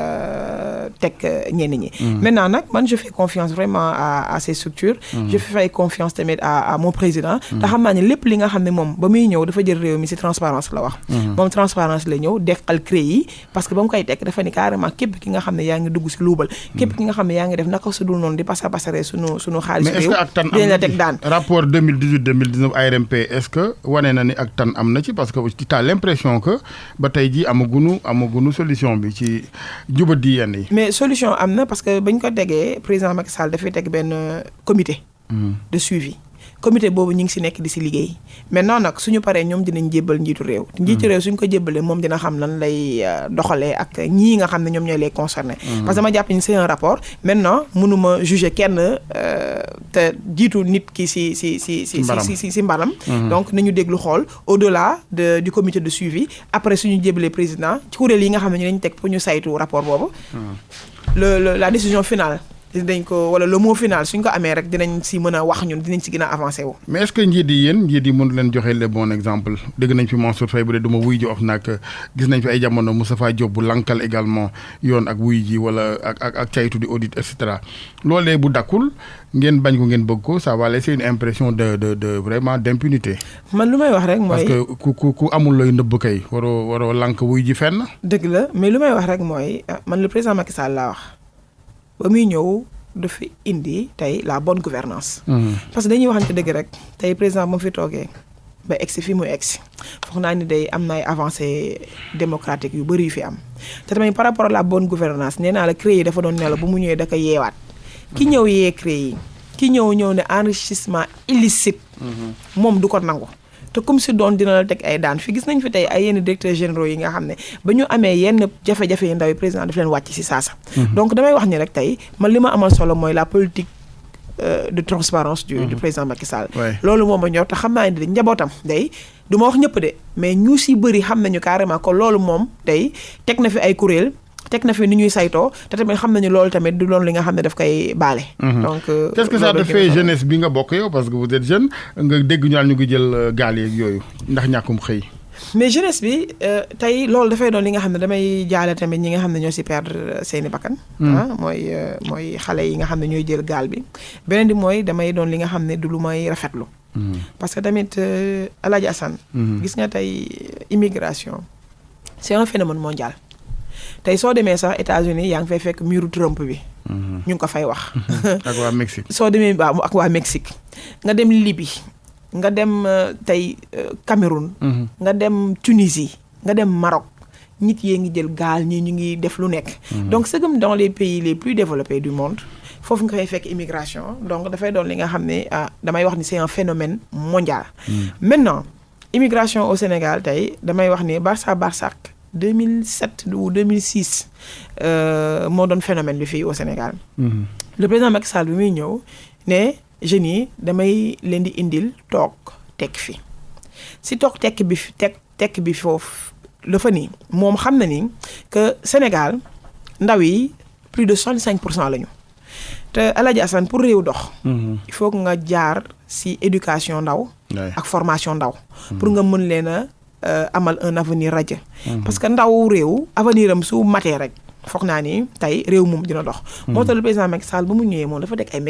teg ñenn ñi. maintenant nag man je fais confiance vraiment à ces structures. je fais confiance tamit à mon président. te xam naa ne lépp li nga xam ne moom ba muy ñëw dafa jël réew mi ci transparence la wax. moom transparence la ñëw deqal CREI yi parce que ba mu koy teg dafa ni carrément képp ki nga xam ne yaa ngi dugg ci luubal. képp ki nga xam ne yaa ngi def naka su dul noonu di pasare sunu xaalis réew. mais est-ce que ak tan dinañ la teg daan. rapport 2018-2019 ARMP est-ce que wane na ni ak tan am na ci parce que tu as l'impression que ba tey jii amaguñu solution bi ci jubadi yenn yi. mais solution am na parce que bañ ko tegee président Macky Sall dafay teg benn comité. de suivi. comité boobu ñu ngi ci nekk di ci liggéey maintenant nag suñu paree ñoom dinañ jébbal njiitu réew. njiitu réew suñ ko jébbalee moom dina xam lan lay doxalee ak ñii nga xam ne ñoom ñooy les concernés. parce que dama jàpp ni c'est un rapport maintenant mënuma juger kenn te jiitu nit ki ci mbaram. donc nañu déglu xool au-delà du comité de suivi après suñu jébbalee président ci kuréel yi nga xam ne ñu lañ teg pour ñu saytu rapport boobu. la décision finale. dañ ko wala le mot final suñ ko amee rek dinañ si mën a wax ñun dinañ si gën a avancé wu. mais est-ce que njiit yi mënu leen joxe le bon exemple dégg nañ fi Mansour Faye bu dee du ma wuy ji of nag gis nañ fi ay jamono Moustapha Diop bu lankal également yoon ak wuy ji wala ak caytu di audit et cetera loolee bu dakkul ngeen bañ ko ngeen bëgg ko ça va laisser une impression de vraiment d'impunité. man lu may wax rek mooy parce que ku amul looy nëbb kay waroo lank wuy ji fenn. dëgg la mais lu may wax rek mooy man le président Macky Sall laa wax. ba muy ñëw dafa indi tey la bonne gouvernance parce que dañuy waxante dëgg rek tey président ba mu fi toogee ba egsi fi mu egsi foog naa ni day am na ay avancées démocratiques yu bëri yu fi am te tamit par rapport à la bonne gouvernance nee naa la CREI yi dafa doon nelaw ba mu ñëwee da ko yeewaat ki ñëw yee CREI yi ki ñëw ne enrichissement illicite moom du ko nangu te comme si doon dina la teg ay daan fi gis nañ fi tey ay yenn directeurs généraux yi nga xam ne ba ñu amee yenn jafe-jafe yu ndaw yi président daf leen wàcc ci saasa. donc damay wax ni rek tey man li ma amal solo mooy la politique de transparence du président Macky Sall. loolu moom a ñor te xam naa ne njabootam day du ma wax ñëpp de mais ñu si bëri xam nañu carrément que loolu moom tey teg na fi ay kuréel. teg na fi ni ñuy saytoo te tamit xam nañu loolu tamit du doon li nga xam ne daf koy baale. donc qu'est-ce que ça te fait jeunesse bi nga bokk yow parce que vous êtes jeune nga dégg ñu naan ñu ngi jël gaal yeeg yooyu ndax ñàkkum xëy. mais jeunesse bi tey loolu dafay doon li nga xam ne damay jaale tamit ñi nga xam ne ñoo ci perdre seeni bakkan. mooy xale yi nga xam ne ñooy jël gaal bi beneen bi mooy damay doon li nga xam ne du lu may rafetlu. parce que tamit El Hadj Assane. gis nga tey immigration c'est un phénomène mondial. tey soo demee sax États-Unis yaa ngi fay fekk muru Trump bi. ñu ngi ko fay wax. ak waa Mexique. soo demee ak waa Mexique nga dem Libye nga dem tey Cameroun. nga dem Tunisie nga dem Maroc nit yee ngi jël gaal ñii ñu ngi def lu nekk. donc c'est comme dans les pays les plus développés du monde foofu nga fay fekk immigration donc dafay doon li nga xam ne damay wax ni c'est un phénomène mondial. maintenant immigration au Sénégal tey damay wax ni Barça 2007 ou 2006 moo doon phénomène bi fii au Sénégal. le président Macky Sall bi muy ñëw ne jeunes yi damay leen di indil toog tekk fi si toog tekk bi foofu la fa nii moom xam na ni que Sénégal ndaw yi plus de 65% la ñu te El Hadj Assane pour réew dox. il faut que nga jaar si éducation ndaw. ak formation ndaw. pour nga mën leen a amal un avenir radieux. parce que ndaw réew avenir am su matee rek foog naa ni tey réew moom dina dox. moo tax le président Macky Sall ba mu ñëwee moom dafa teg ay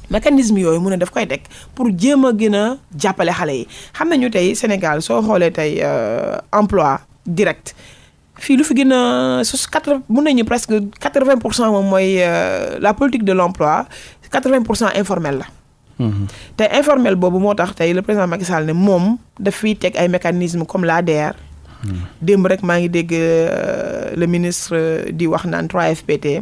mécanisme yooyu mu ne daf koy teg pour jéem a gën a jàppale xale yi xam nañu tey Sénégal soo xoolee tey emploi direct fii lu fi gën a mun nañu presque 80% moom mooy la politique de l'emploi 80% informel la. te informel boobu moo tax tey le président Macky Sall ne moom daf fiy teg ay mécanismes comme l'ADR. démb rek maa ngi dégg le ministre di wax naan 3FPT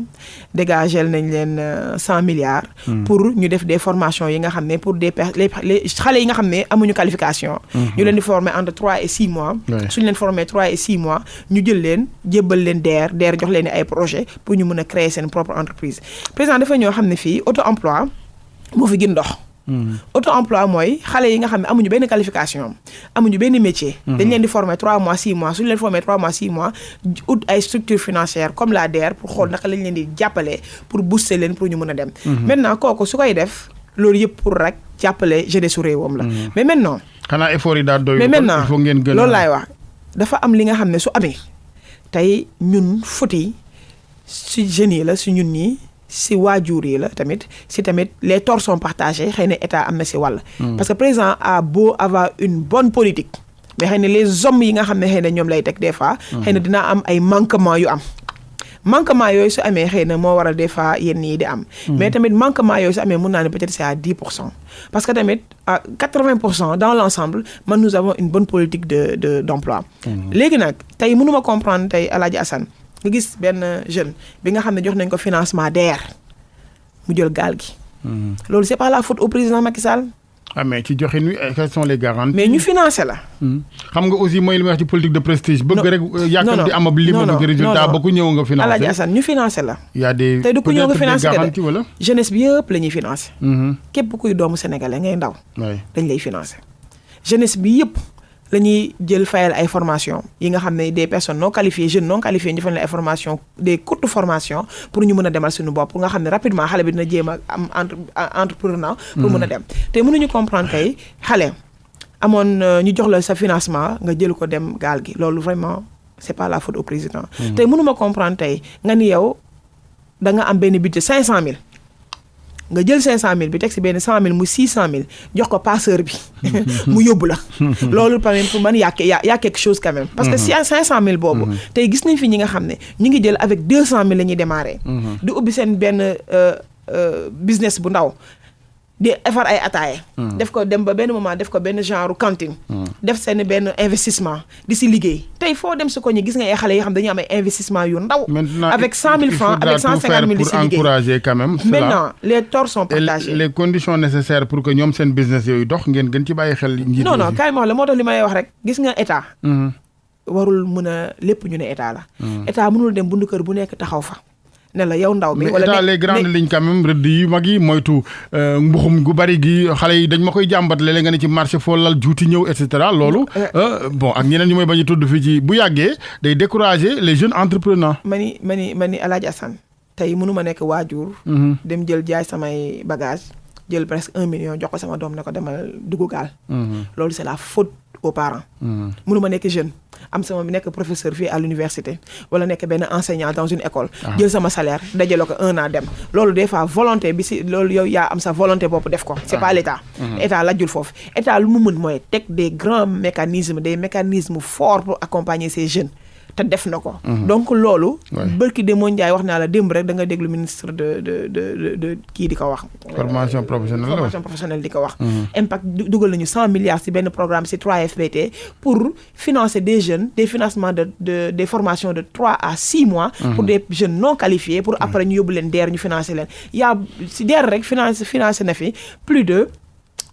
dégagel nañ leen 100 milliards. pour ñu def des formations yi nga xam ne pour les xale yi nga xam ne amuñu qualification. ñu leen di former entre 3 et 6 mois. suñu leen former 3 et 6 mois ñu jël leen jébbal leen DER jox leen ay projet pour ñu mën a créer seen propre entreprise. président dafa ñoo xam ne fii auto emploi moo fi gën dox. auto emploi mooy xale yi nga xam ne amuñu benn qualification amuñu benn métier. dañ leen di former 3 mois 6 mois suñu leen former 3 mois 6 mois ut ay structures financières comme la DER pour xool naka lañ leen di jàppale pour booster leen pour ñu mën a dem. maintenant kooku su koy def loolu yëpp pour rek jàppale jeunesse su réewam la. mais maintenant. xanaa effort yi daal doy. mais maintenant il faut ngeen gën loolu laay wax dafa am li nga xam ne su amee tey ñun faute yi si jeunes yi la si ñun ñii. si waajur yi la tamit les torts sont partagés xëy na état am na si wàll. parce que président a beau avoir une bonne politique mais xëy na les hommes yi nga xam ne xëy na ñoom lay teg des fois. xëy na dina am ay manquements yu am. manquement yooyu su amee xëy na moo waral des fois yenn yi di am. mais tamit manquement yooyu su amee mun naa ne peut-être c'est à 10%. parce que tamit à 80% dans l'ensemble nous avons une bonne politique d'emploi. léegi nag tey mënuma comprendre tey Alaaji Assane nga gis benn jeune bi nga xam ne jox nañ ko financement DER mu jël gaal gi. loolu c'est pas la faute au président Macky Sall. mais ci joxe ni quelles sont les garanties. mais ñu financé la. xam nga aussi mooy li may wax ci politique de prestige. bëgg rek yàkkam di am ab lim bëgg résultat ba ku ñëw nga financé. Alaaji Assane ñu financé la. y a des tey du ku ñëw nga financé garanties wala. jeunesse bi yëpp la ñuy financé. képp kuy doomu sénégalais ngay ndaw. dañ lay financé. jeunesse bi yëpp. la ñuy jël fayal ay formation yi nga xam ne des personnes non qualifiées jeunes non qualifiés ñu fayal ay formation des courtes formations pour ñu mën a demal suñu bopp pour nga xam ne rapidement xale bi dina jéem a am entrepreneur pour mën a dem te mënuñu comprendre kay xale amoon ñu jox la sa financement nga jël ko dem gaal gi loolu vraiment c'est pas la faute au président. tey mënuma comprendre tey nga ni yow da nga am benn budget 500 000 nga jël 500 000 bi teg si benn 100 000 mu 600 000 jox ko passeur bi mu yóbbu la loolu par exemple pour man y a quelque chose quand même. parce que si 500 000 boobu. tey gis nañ fi ñi nga xam ne ñu ngi jël avec 200 000 la ñuy démarrer. di ubbi seen benn business bu ndaw. di defar ay ataaye. def ko dem ba benn moment def ko benn genre cantine. def seen benn investissement di si liggéey tey foo dem si ko ñi gis nga ay xale yoo xam dañuy am ay investissement yu ndaw. avec 100 000 francs avec 150 000 di si liggéey pour encourager quand même. maintenant les torts sont partagés. les conditions nécessaires pour que ñoom seen business yooyu dox ngeen gën ci bàyyi xel. njiit non kaay ma wax la moo tax li may wax rek gis nga état. warul mën a lépp ñu ne état la. état mënul dem bundu kër bu nekk taxaw fa. ne la yow ndaw mi wala mais les grandes lignes quand même rëdd yu mag yi moytu mbuxum gu bari gi xale yi dañ ma koy jàmbat léeg-léeg nga ne ci marché foo lal juuti ñëw et cetera loolu. bon ak ñeneen ñu may bañ a tudd fii ci bu yàggee day décourager les jeunes entrepreneurs. ma ni Alaaji Assane tey mënu ma nekk waajur. dem jël jaay samay bagage jël presque 1 million jox ko sama doom ne ko demal dugg gaal. loolu c'est la faute aux parents. mënu ma nekk jeune. am sama nekk professeur fii à l'université wala nekk benn enseignant dans une école. jël sama salaire dajale ko 1 an dem. loolu des fois volonté bi si loolu yow yaa am sa volonté bopp def ko. c'est pas l'état. état lajjul foofu état lu mu mën mooy teg des grands mécanismes des mécanismes forts pour accompagner ces jeunes. te def na ko. donc loolu. bërki de moo Ndiaye wax naa la démb rek da nga déglu ministre de kii di ko wax. formation professionnelle di ko wax. impact dugal nañu 100 milliards ci benn programme ci 3FPT pour financer des jeunes des financements des formations de 3 à 6 mois. pour des jeunes non qualifiés pour après ñu yóbbu leen DER ñu financer leen yaa ci DER rek financé na fi plus de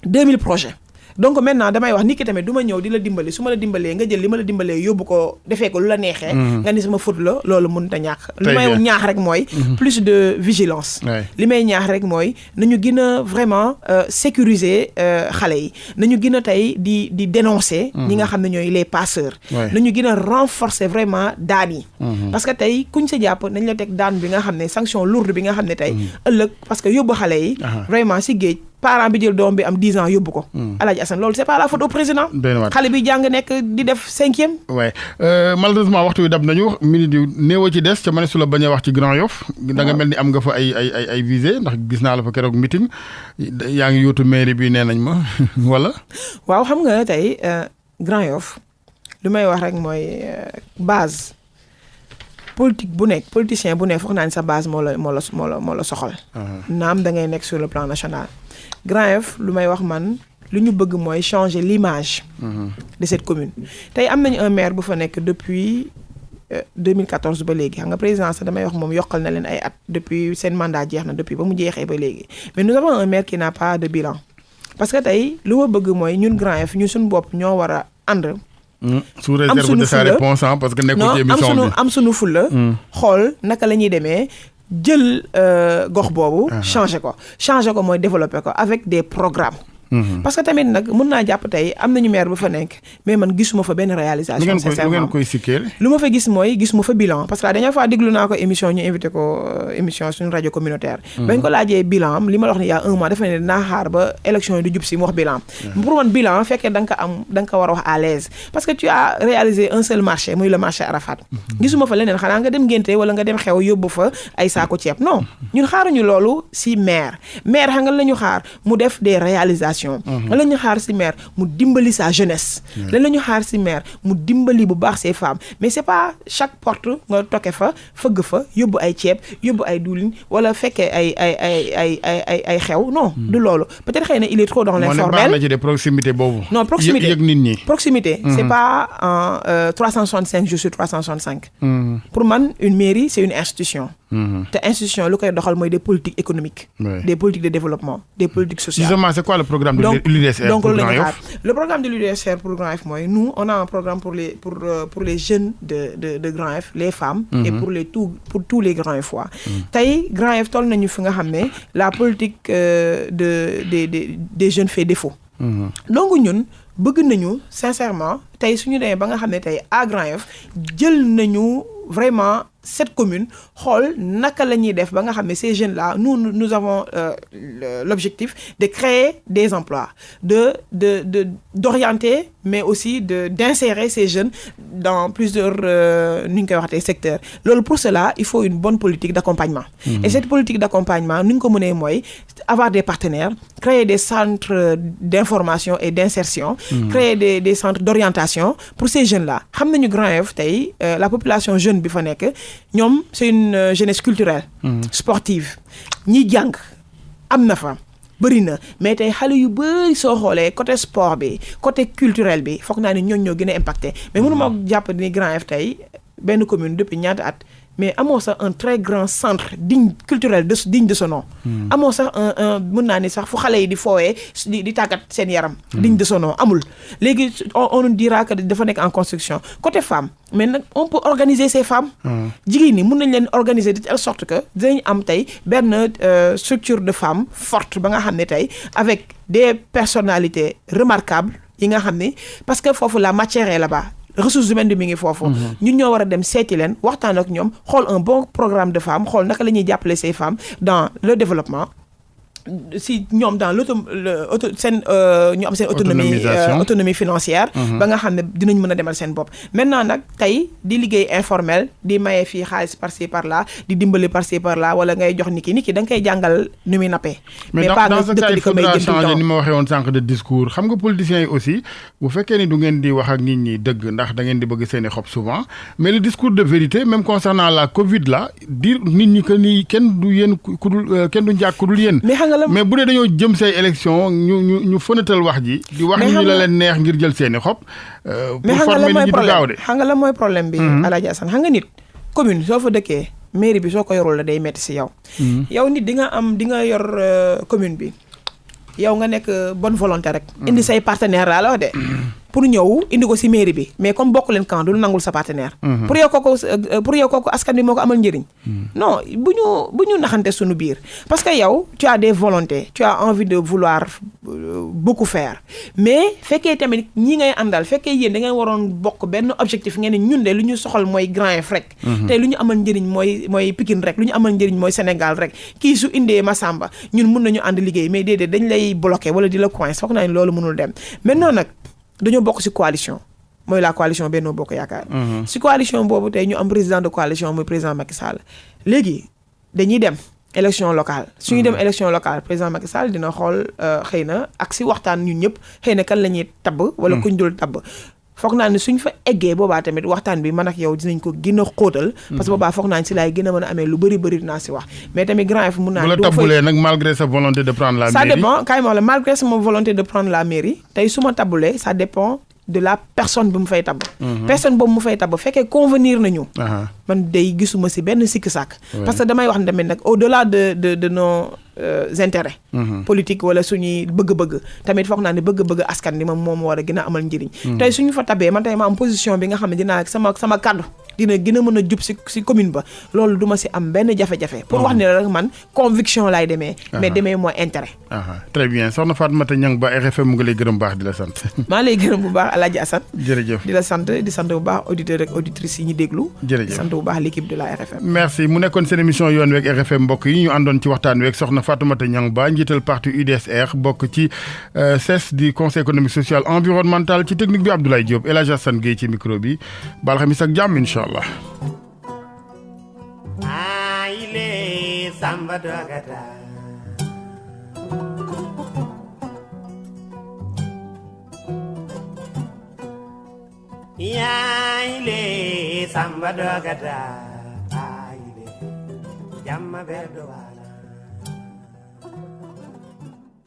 2000 projets. donc maintenant damay wax nit ki tamit du ma ñëw di la dimbali su ma la dimbalee nga jël li ma la dimbalee yóbbu ko defee ko lu la neexee. nga ni sama faute la loolu mënut a ñàkk. li may ñaax rek mooy. plus de vigilance. li may ñaax rek mooy nañu gën a vraiment sécuriser xale yi nañu gën a tey di dénoncer. ñi nga xam ne ñooy les passeurs. nañu gën a renforcer vraiment daan yi. parce que tey kuñ sa jàpp nañ la teg daan bi nga xam ne sanction lourde bi nga xam ne tey ëllëg parce que yóbbu xale yi. vraiment si géej. parent bi jël doom bi am 10 ans yóbbu ko. Alaaji Assane loolu c'est pas la faute au président. xale bi jàng nekk di def 5e. waaye malheureusement waxtu wi dab nañu minute yu néew ci des ca ma ne su la bañ a wax ci Grand Yoff. da nga mel ni am nga fa ay visée ndax gis naa la fa keroog meeting yaa ngi yóotu mairie bi nee nañ ma wala. waaw xam nga tey Grand Yoff lu may wax rek mooy base. politicien bu nekk foog naa ni sa base moo la soxal. naam da ngay nekk sur le plan national Grand Yoff lu may wax man lu ñu bëgg mooy changer l'image de cette commune tey am nañu un maire bu fa nekk depuis 2014 ba léegi xam nga président sax damay wax moom yokkal na leen ay at depuis seen mandat jeex na depuis ba mu jeexee ba léegi mais nous avons un maire qui n'a pas de bilan parce que tey lu ma bëgg mooy ñun Grand Yoff ñun suñu bopp ñoo war a ànd sous réserve de sa réponse parce que nekkul ci émission bi am suñu fulla xool naka la ñuy demee jël gox boobu changer ko mooy développer ko avec des programmes parce que tamit nag mën naa jàpp tey am nañu maire bu fa nekk mais man gisuma fa benn réalisation sincèrement lu ngeen koy sikkeel lu ma fa gis mooy gisuma fa bilan parce que la dernière fois déglu naa ko émission ñu invité ko émission suñu rajo communautaire bañ ko laajee bilan am li ma la wax ne y a un mois dafa ne naa xaar ba élection yi du jub si mu wax bilan pour man bilan fekkee da nga ko war a wax à l'aise parce que tu as réalisé un seul marché muy le marché Arafat gisuma fa leneen xanaa nga dem ngénte wala nga dem xew yóbbu fa ay saako ceeb non ñun xaaruñu loolu si maire xam nga la ñu xaar mu def des réalisations lan la ñu xaar ci maire mu dimbali sa jeunesse lan la ñu xaar ci maire mu dimbali bu baax ces femmes mais c'est pas chaque porte nga toke fa fëgg fa yóbbu ay ceeb yóbbu ay diwlin wala fekkee ay xew non du loolu peut-être xëy na il est trop dans l'informel na ci de proximité boobu non proximité yëg nit ñi proximité c'est pas en 365 jours sur 365 pour man une mairie c'est une institution te institution lu koy doxal mooy des politiques économiques des politiques de développement des politiques sociales. Justement c'est quoi le programme de l'UDSR pour Grand Yoff? Le programme de l'UDSR pour Grand Yoff mooy nous on a un programme pour les jeunes de Grand Yoff les femmes et pour tous les Grand Yoffois tey Grand Yoff toll nañu fi nga xam ne la politique des jeunes fait défaut donc ñun bëgg nañu sincèrement tey suñu demee ba nga xam ne tey à Grand Yoff jël nañu vraiment cette commune xool naka la ñuy def ba nga xam ne ces jeunes là nous avons l'objectif de créer des emplois d'orienter mais aussi d'insérer ces jeunes dans plusieurs nu ñu koy waxatee secteurs loolu pour cela il faut une bonne politique d'accompagnement et cette politique d'accompagnement nu ñu ko mënee mooy avoir des partenaires créer des centres d'information et d'insertion créer des centres d'orientation pour ces jeunes là xam nañu Grand Yoff tey la population jeune bi fa nekk ñoom c'est une jeunesse culturelle sportive ñi jàng am na fa bëri na mais tey xale yu bëri soo xoolee côté sport bi côté culturel bi foog naa ni ñoo gën a impacté mais mënuma jàpp ni Grand Yoff tey benn commune depuis ñaata at mais amoo sax un très grand centre culturel digne de ce nom amoo sax mën naa ni sax fu xale yi di foowee di tàggat seen yaram digne de ce nom amul léegi on nous dira que dafa nekk en construction côté femme mais nag on peut organiser ces femmes jigéen ñi mën nañ leen organiser de telle sorte que dinañ am tey benn structure de femmes forte ba nga xam ne tey avec des personnalités remarquables yi nga xam ne parce que foofu la matière est là-bas ressources humaines bi mi ngi foofu ñun ñoo war a dem seeti leen waxtaan ak ñoom xool un bon programme de femmes xool naka la ñuy jàppale ces femmes dans le développement si ñoom dans ñu am seen autonomie financière ba nga xam ne dinañ mën a demal seen bopp maintenant nag tey di liggéey informel di maye fii xaalis par-ci par-là di dimbali par-ci par-là wala ngay jox nit ki da nga koy jàngal nu muy nappee mais dans ce cas il faudra changer ni ma waxee woon sànq de discours xam nga politiciens yi aussi bu fekkee ni du ngeen di wax ak nit ñi dëgg ndax da ngeen di bëgg seeni xob souvent mais le discours de vérité même concernant la Covid là dire nit ñi que ni kenn du yéen ku dul kenn du njàkk ku dul yéen mais bu dee dañoo jëm say élection ñu fënatal wax ji di wax ni ñu la leen neex ngir jël seeni xob pour former nit ñi du gaaw de xam nga la mooy problème bi Alaaji Assane xam nga nit commune soo fa dëkkee mairie bi soo ko yorul la day metti si yow yow nit di nga yor commune bi yow nga nekk bonne volonté rek indi say partenaire laa la wax de pour ñëw indi ko ci mairie bi mais comme bokk leen camp du nangul sa partenaire pour yow kooku askan bi moo ko amal njëriñ non bu ñu naxante suñu biir parce que yow tu as des volontés tu as envie de vouloir beaucoup faire mais fekkee tamit ñi ngay àndal fekkee yéen da ngeen waroon bokk benn objectif ngeen ne ñun de lu ñu soxal mooy Grand Yoff rek te lu ñu amal njëriñ mooy Pikine rek lu ñu amal njëriñ mooy Sénégal rek kii su indee Massamba ñun mun nañu ànd liggéey mais déedéet dañ lay bloquer wala di la coince foog naa ne loolu mënul dem maintenant nag dañoo bokk ci coalition mooy la coalition Benno Bokk Yaakaar ci coalition boobu tey ñu am président de coalition muy président Macky Sall léegi dañuy dem élection locale suñu dem élection locale président Macky Sall dina xool xëy na ak ci waxtaan ñun ñëpp xëy na kan la ñuy tabb wala kuñ dul tabb foog naa ne suñ fa eggee boobaa tamit waxtaan bi man ak yow dinañ ko gën a xóotal. parce que boobaa foog naa ne si laay gën a mën a amee lu bëri dinaa si wax mais tamit Grand Yoff mun naa. bu la tabbulee nag malgré sa volonté de prendre la mairie. ça dépend kaay ma wax la malgré sama volonté de prendre la mairie tey su ma tabbulee ça dépend de la personne bi mu fay tabb. personne boobu mu fay tabb fekkee convenir nañu. man day gisuma si benn sikk sàkk. parce que damay wax ne tamit nag au delà de nos intérêts. politique wala suñuy bëgg-bëgg tamit foog naa ne bëgg-bëgg askan bi moom war a gën a amal njëriñ. tey suñu fa tabee man tey ma am position bi nga xam ne dinaa sama kaddu dina gën a mën a jub si commune ba loolu du ma si am benn jafe-jafe. pour wax ne rek man conviction laay demee. mais demee mooy intérêt. très bien soxna Fatoumata Niang Ba RFM mu ngi lay gërëm baax di la sant. maa lay gërëm bu baax Alaaji Assane. jërëjëf di la sant bu baax auditeurs ak auditrices yi ñu déglu. jërëjëf di sant bu baax l'équipe de la RFM. merci mu nekkoon seen émission yoon week RFM mbokk yi ñu àndoon ci waxtaan week soxna Fatoumata Niang Ba njiital parti UDSR bokk ci CES du conseil économique social environnemental ci technique bi Abdoulaye Diop El Hadj Assane Gueye ci micro bi ba alxamis ak jàmm incha allah. Yaile samba dogata aile jamma berdoa